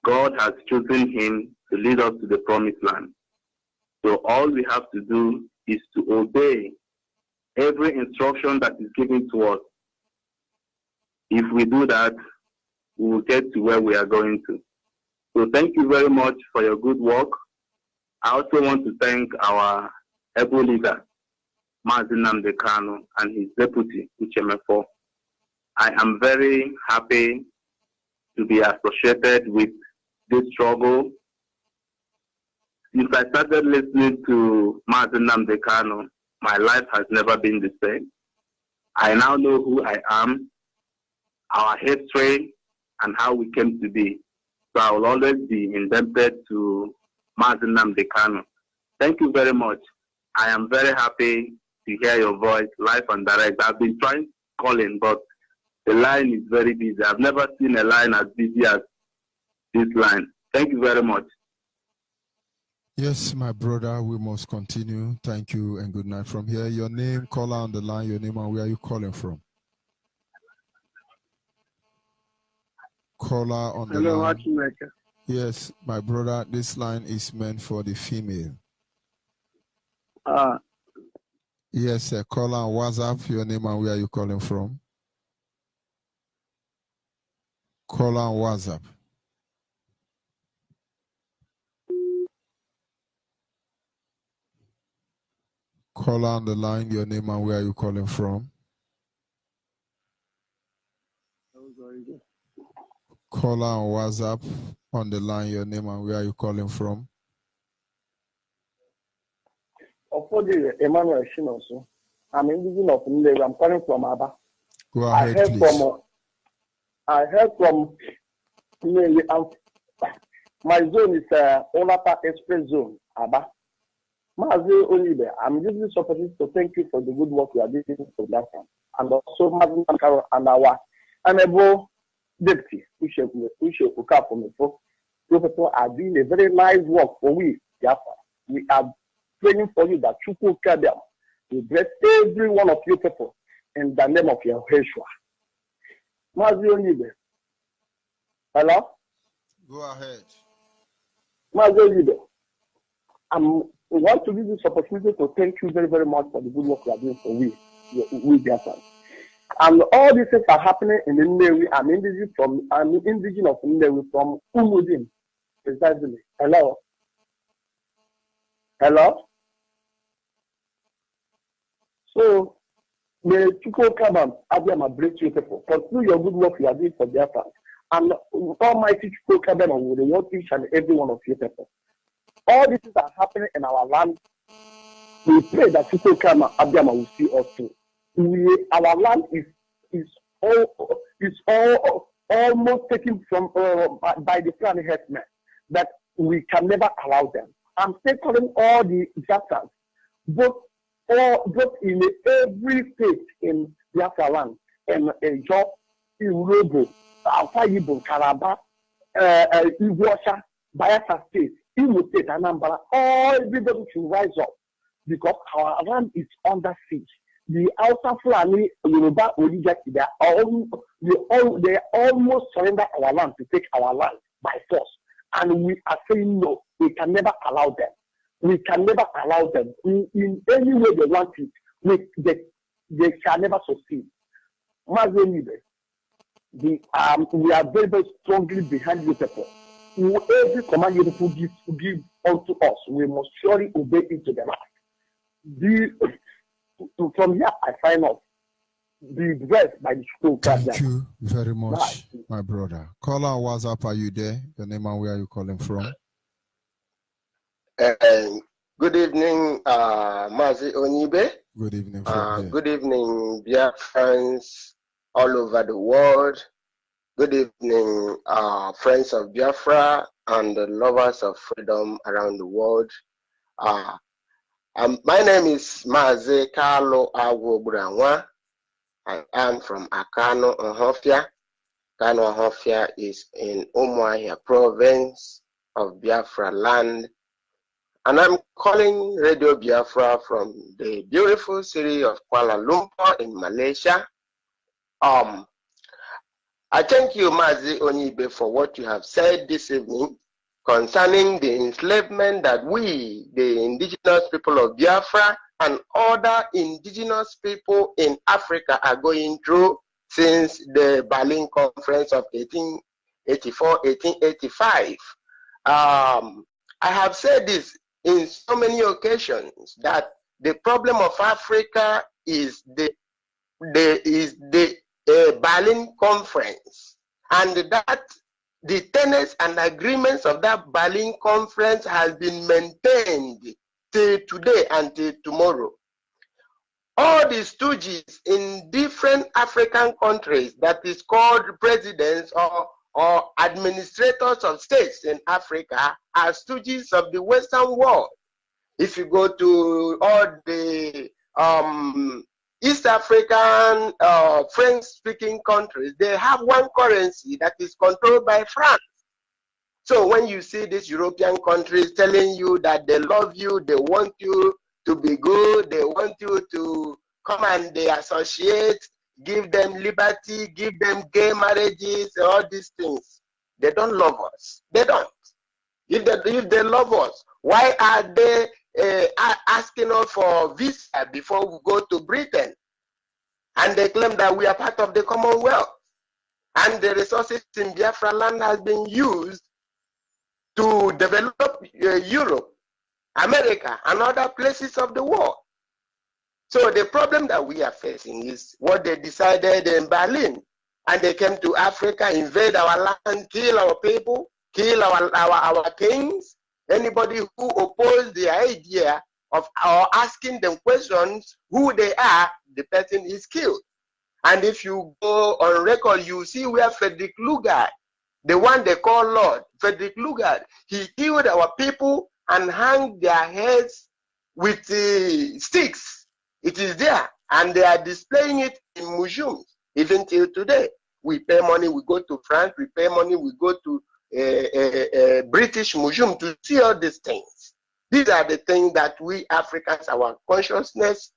God has chosen him to lead us to the promised land. So all we have to do is to obey every instruction that is given to us. If we do that, we will get to where we are going to. So thank you very much for your good work. I also want to thank our able leader, Mazi Nnamdi Kanu, and his deputy, Uchemefo. I am very happy to be associated with this struggle. Since I started listening to Mazi Nnamdi Kanu, my life has never been the same. I now know who I am, our history, and how we came to be. So I will always be indebted to Mazi Nnamdi Kanu. Thank you very much. I am very happy to hear your voice live and direct. I've been trying calling, but the line is very busy. I've never seen a line as busy as this line. Thank you very much. Yes, my brother, we must continue. Thank you and good night from here. Your name, caller on the line, your name and where are you calling from? Caller on the line. Yes, my brother, this line is meant for the female. Yes, sir. Caller on WhatsApp, your name and where are you calling from? Caller on WhatsApp. Caller on the line, your name and where are you calling from? Caller on WhatsApp on the line, your name and where are you calling from? Emmanuel Shinoso. I'm indigenous of Onyibe. I'm calling from Aba. Go ahead, please. I heard from my zone is Onapa Express Zone, Aba. Mazi Onyibe, I'm using this opportunity to thank you for the good work you are doing for Biafra. And also Mazi Nnamdi and our honorable deputy, Ushe Okafomefo. You people are doing a very nice work for we, Biafra. We are praying for you that Chukwu Kadam will bless every one of you people in the name of Yeshua. Mazi Onyibe. Hello? Go ahead. Mazi Onyibe. We want to use this opportunity to thank you very, very much for the good work you are doing for we Biafra. And all these things are happening in the Nnewi. I'm indigenous of Nnewi from Umudin. Precisely. Hello? Hello? So, may Chukwu Kabam Abiyama bless you people. Continue your good work you are doing for Biafra. And Almighty Chukwu Kabam will reward each and every one of you people. All these things are happening in our land. We pray that people come Abiyama will see us through. Our land is almost taken from by the Fulani herdsmen, that we can never allow them. I'm still calling all the Biafrans, both in every state in Biafra land, and Job, Irobo, Alfa Igbo, Calabar, Iwasha, Bayelsa State, Imo State, Anambra, everybody should rise up, because our land is under siege. The Hausa Fulani, Yoruba, Odiga, they almost surrender our land to take our land by force. And we are saying no, we can never allow them. We can never allow them. In any way they want it, they shall never succeed. Onyibe, we are very, very strongly behind you people. Every command you people give unto us, we must surely obey it to the last. From here, I sign off. Be blessed by the school. Thank you very much, my brother. Caller on WhatsApp, are you there? Your name and where are you calling from? Good evening, Mazi Onyibe. Good evening. Good evening, Biafrans all over the world. Good evening, friends of Biafra and the lovers of freedom around the world. My name is Mazi Carlo Agwoburanwa. I am from Akano, Ohofia. Akano, Ohofia is in Umuahia province of Biafra land. And I'm calling Radio Biafra from the beautiful city of Kuala Lumpur in Malaysia. I thank you, Mazi Onyibe, for what you have said this evening concerning the enslavement that we, the indigenous people of Biafra, and other indigenous people in Africa are going through since the Berlin Conference of 1884-1885. I have said this in so many occasions that the problem of Africa is the Berlin Conference, and that the tenets and agreements of that Berlin Conference has been maintained till today and till tomorrow. All the stooges in different African countries that is called presidents or administrators of states in Africa are stooges of the Western world. If you go to all the East African French-speaking countries, they have one currency that is controlled by France. So when you see these European countries telling you that they love you, they want you to be good, they want you to come and they associate, give them liberty, give them gay marriages, all these things, they don't love us. They don't. If they love us, why are they asking us for visa before we go to Britain? And they claim that we are part of the Commonwealth. And the resources in Biafra land has been used to develop Europe, America, and other places of the world. So the problem that we are facing is what they decided in Berlin. And they came to Africa, invade our land, kill our people, kill our kings. Anybody who opposes the idea of asking them questions who they are, the person is killed. And if you go on record, you see where Frederick Lugard, the one they call Lord, Frederick Lugard, he killed our people and hung their heads with sticks. It is there, and they are displaying it in museums, even till today. We pay money, we go to France, we pay money, we go to a British museum to see all these things. These are the things that we Africans, our consciousness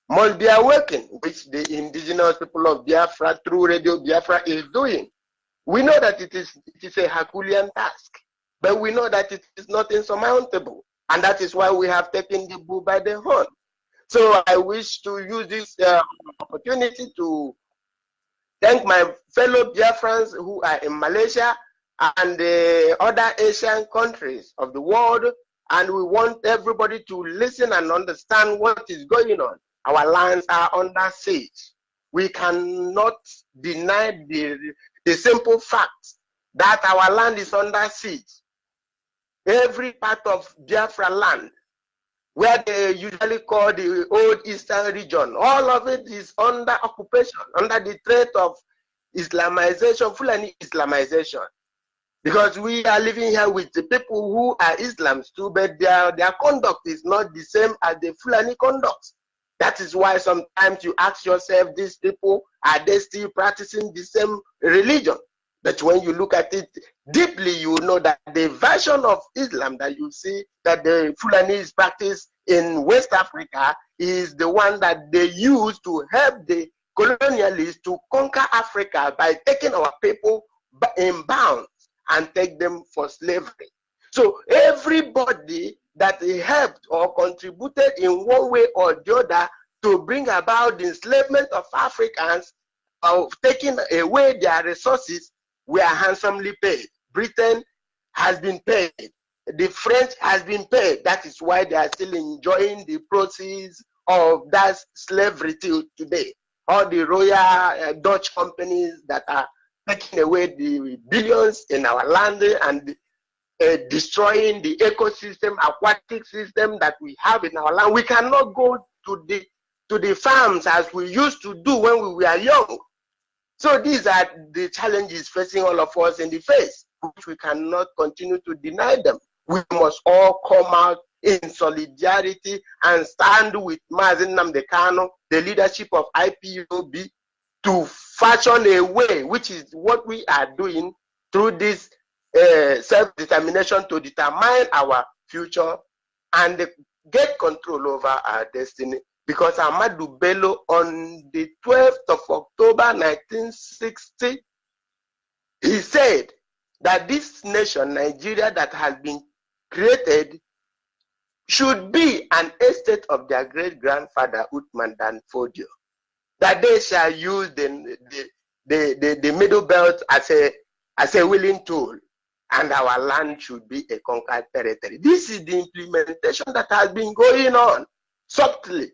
must be awakened, which the indigenous people of Biafra through Radio Biafra is doing. We know that it is a Herculean task, but we know that it is not insurmountable, and that is why we have taken the bull by the horn. So I wish to use this opportunity to thank my fellow Biafrans who are in Malaysia and the other Asian countries of the world, and we want everybody to listen and understand what is going on. Our lands are under siege. We cannot deny the simple fact that our land is under siege. Every part of Biafra land, where they usually call the old eastern region. All of it is under occupation, under the threat of Islamization, Fulani Islamization. Because we are living here with the people who are Islams too, but their conduct is not the same as the Fulani conduct. That is why sometimes you ask yourself, these people, are they still practicing the same religion? But when you look at it deeply, you know that the version of Islam that you see that the Fulanis practice in West Africa is the one that they use to help the colonialists to conquer Africa by taking our people in bounds and take them for slavery. So everybody that helped or contributed in one way or the other to bring about the enslavement of Africans, of taking away their resources, were handsomely paid. Britain has been paid. The French has been paid. That is why they are still enjoying the proceeds of that slavery till today. All the royal Dutch companies that are taking away the billions in our land and destroying the ecosystem, aquatic system that we have in our land. We cannot go to the farms as we used to do when we were young. So these are the challenges facing all of us in the face, which we cannot continue to deny them. We must all come out in solidarity and stand with Mazi Nnamdi Kanu, the leadership of IPOB, to fashion a way, which is what we are doing through this self-determination to determine our future and get control over our destiny. Because Ahmadu Bello, on the 12th of October 1960, he said that this nation, Nigeria, that has been created, should be an estate of their great-grandfather, Uthman Dan Fodio. That they shall use the Middle Belt as a willing tool, and our land should be a conquered territory. This is the implementation that has been going on subtly.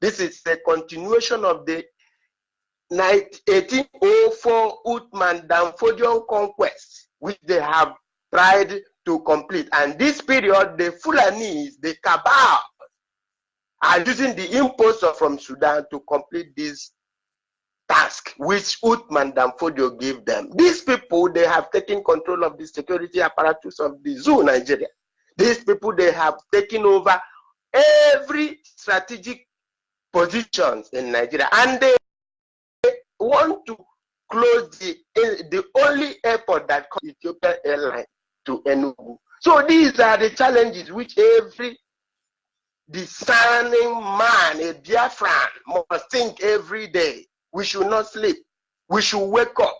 This is a continuation of the 1804 Uthman Dan Fodio conquest, which they have tried to complete. And this period, the Fulanis, the cabal, are using the imports from Sudan to complete this task, which Uthman Dan Fodio gave them. These people, they have taken control of the security apparatus of the zoo, Nigeria. These people, they have taken over every strategic positions in Nigeria, and they want to close the only airport that comes Ethiopian Airlines to Enugu. So these are the challenges which every discerning man, a Biafran, must think every day. We should not sleep. We should wake up.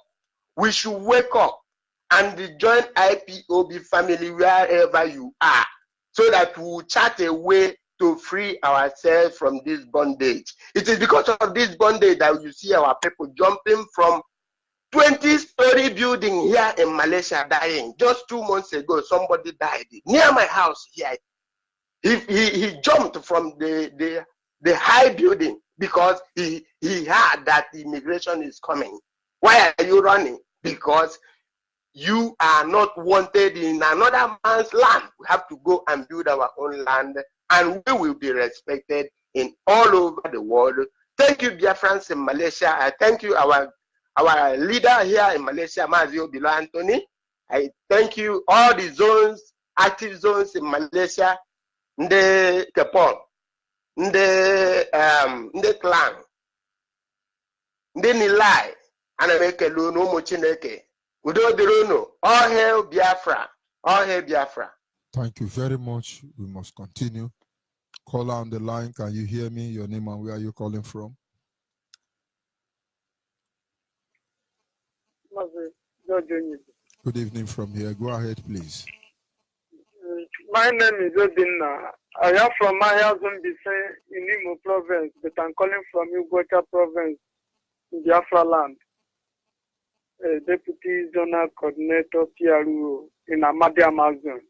We should wake up and join IPOB family wherever you are, so that we will chart a way to free ourselves from this bondage. It is because of this bondage that you see our people jumping from 20-story building here in Malaysia dying. Just 2 months ago, somebody died near my house here. He jumped from the high building because he heard that immigration is coming. Why are you running? Because you are not wanted in another man's land. We have to go and build our own land, and we will be respected in all over the world. Thank you, dear friends in Malaysia. I thank you, our leader here in Malaysia, Mazio Bilo Anthony. I thank you, all the zones, active zones in Malaysia, Nde Kepong, Nde Klang, Nde Nilai, Anamekelu no Mochineke. All hail Biafra. All hail Biafra. Thank you very much. We must continue. Caller on the line. Can you hear me? Your name and where are you calling from? Good evening from here. Go ahead, please. My name is Odinna. I am from Maya Zombise in Imo province, but I'm calling from Ugweka province in Biafra land. Deputy Zonal Coordinator PRO in Amadi Amazon.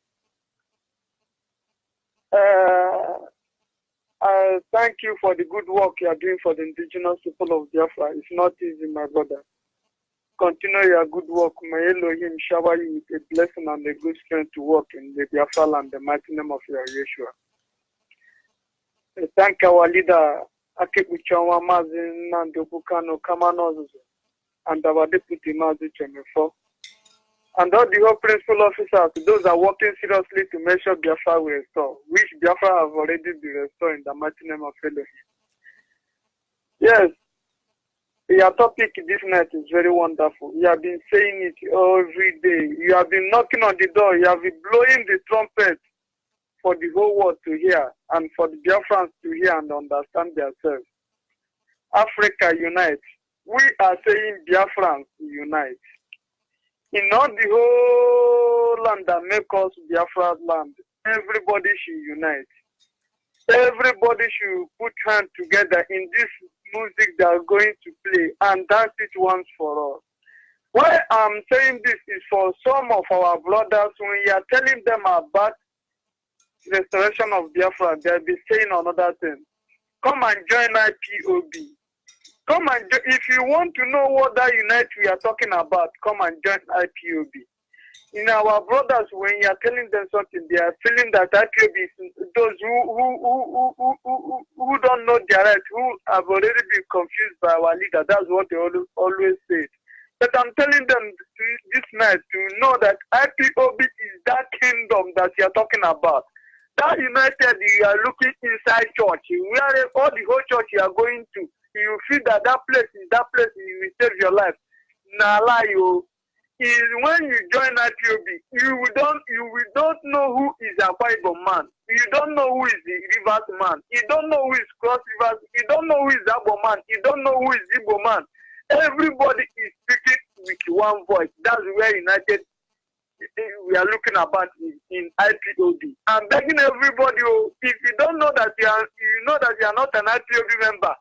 I thank you for the good work you are doing for the indigenous people of Biafra. It's not easy, my brother. Continue your good work. May Elohim shower you with a blessing and a good strength to work in the Biafra land, the mighty name of your Yeshua. thank our leader, Akibuchawa Mazin Nandobukano Kamanoz, and our deputy Mazi Chemifo. And all the whole principal officers, those are working seriously to make sure Biafra will restore, which Biafra have already been restored in the mighty name of Elohim. Yes, your topic this night is very wonderful. You have been saying it every day. You have been knocking on the door. You have been blowing the trumpet for the whole world to hear and for the Biafrans to hear and understand themselves. Africa unite. We are saying Biafrans unite. In all the whole land that make us Biafra land, everybody should unite. Everybody should put hands together in this music they are going to play and dance it once for all. Why I'm saying this is for some of our brothers, when you are telling them about restoration of Biafra, they'll be saying another thing. Come and join IPOB. Come and if you want to know what that unite we are talking about, come and join IPOB. In our brothers, when you are telling them something, they are feeling that IPOB is those who don't know their right, who have already been confused by our leader. That's what they always say. But I'm telling them this night to know that IPOB is that kingdom that you are talking about. That united, you are looking inside church, where all the whole church you are going to, you feel that place you will save your life. Nah, lie you. Is when you join IPOB, you will don't know who is a Bible man. You don't know who is the Rivers man. You don't know who is Cross Rivers. You don't know who is Abo man. You don't know who is Igbo man. Everybody is speaking with one voice. That's where united we are looking about in IPOB. I'm begging everybody, if you don't know that you are not an IPOB member,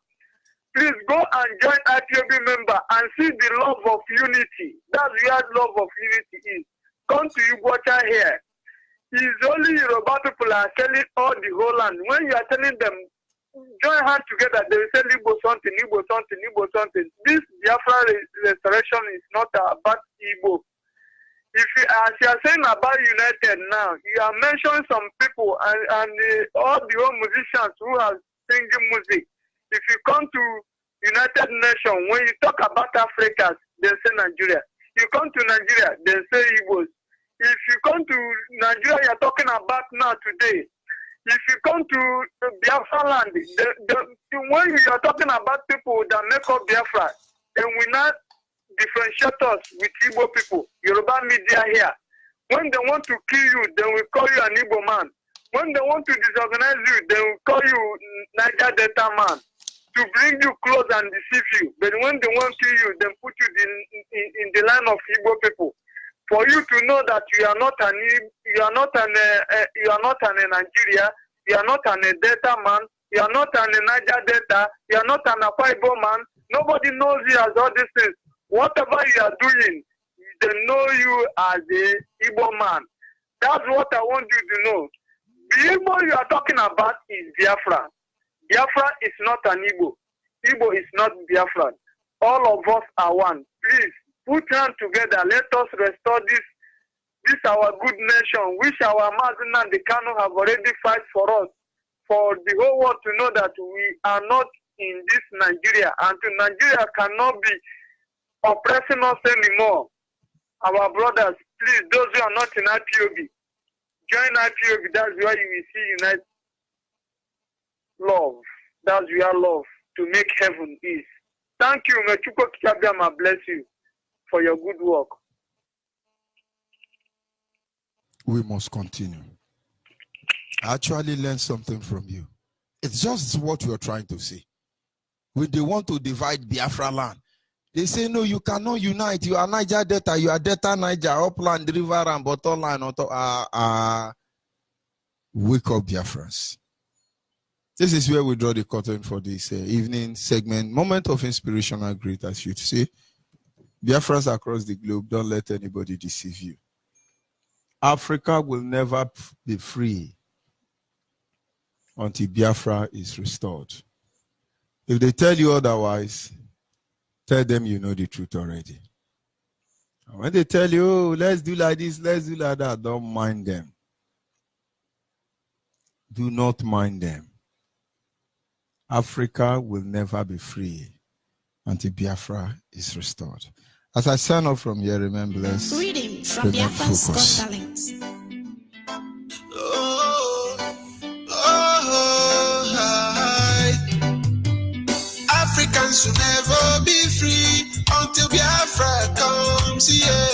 please go and join IPOB member and see the love of unity. That's where love of unity is. Come to Ugwacha here. It's only Yoruba people are selling all the whole land. When you are telling them, join hands together, they will say Igbo something, Igbo something, Igbo something. This Biafra restoration is not about Igbo. If you, as you are saying about United now, you are mentioning some people and all the old musicians who are singing music. If you come to United Nations, when you talk about Africans, they say Nigeria. You come to Nigeria, they say Igbos. If you come to Nigeria, you are talking about now today. If you come to Biafra land, when you are talking about people that make up Biafra, then we not differentiate us with Igbo people, Yoruba media here. When they want to kill you, they will call you an Igbo man. When they want to disorganize you, they will call you Niger Delta man to bring you close and deceive you. But when they want to kill you, they put you in the line of Igbo people. For you to know that you are not an Nigeria, you are not an Delta man, you are not an Niger Delta, you are not an Akwa Ibom man. Nobody knows you as all these things. Whatever you are doing, they know you as a Igbo man. That's what I want you to know. The Igbo you are talking about is Biafra. Biafra is not an Igbo. Igbo is not Biafra. All of us are one. Please, put hands together. Let us restore this our good nation, which our Mazin and the Kano have already fight for us. For the whole world to know that we are not in this Nigeria. And Nigeria cannot be oppressing us anymore. Our brothers, please, those who are not in IPOB, join IPOB. That's where you will see unite love. That's where love to make heaven is. Thank you. May Chuko Kikabiyama bless you for your good work. We must continue. I actually learned something from you. It's just what you're trying to say. They want to divide Biafra land. They say, no, you cannot unite. You are Niger Delta. You are Delta Niger, Upland, River, and Bottom Line. Wake up, Biafrans. This is where we draw the curtain for this evening segment. Moment of inspirational great, as you'd say. Biafrans across the globe, don't let anybody deceive you. Africa will never be free until Biafra is restored. If they tell you otherwise, tell them you know the truth already. And when they tell you, oh, let's do like this, let's do like that, don't mind them. Do not mind them. Africa will never be free until Biafra is restored. As I sign off from here, remember, let's reading from Biafra's Got Talent. Africans will never be free until Biafra comes here.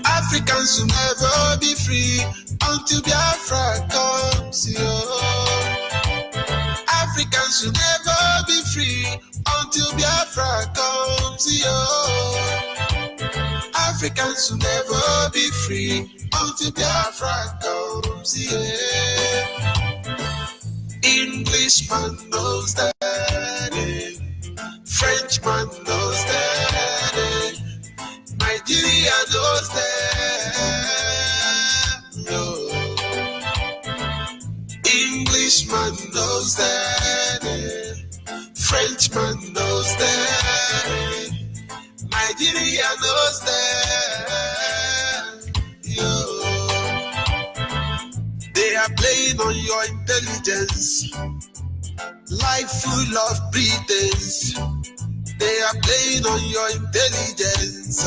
Africans will never be free until Biafra comes here. Africans will never be free until Biafra comes here. Africans will never be free until Biafra comes here. Englishman knows that, Frenchman knows that, Nigeria knows that, no. Englishman knows that, Frenchman knows that, Nigeria knows that, yo. They are playing on your intelligence, life full of pretense. They are playing on your intelligence.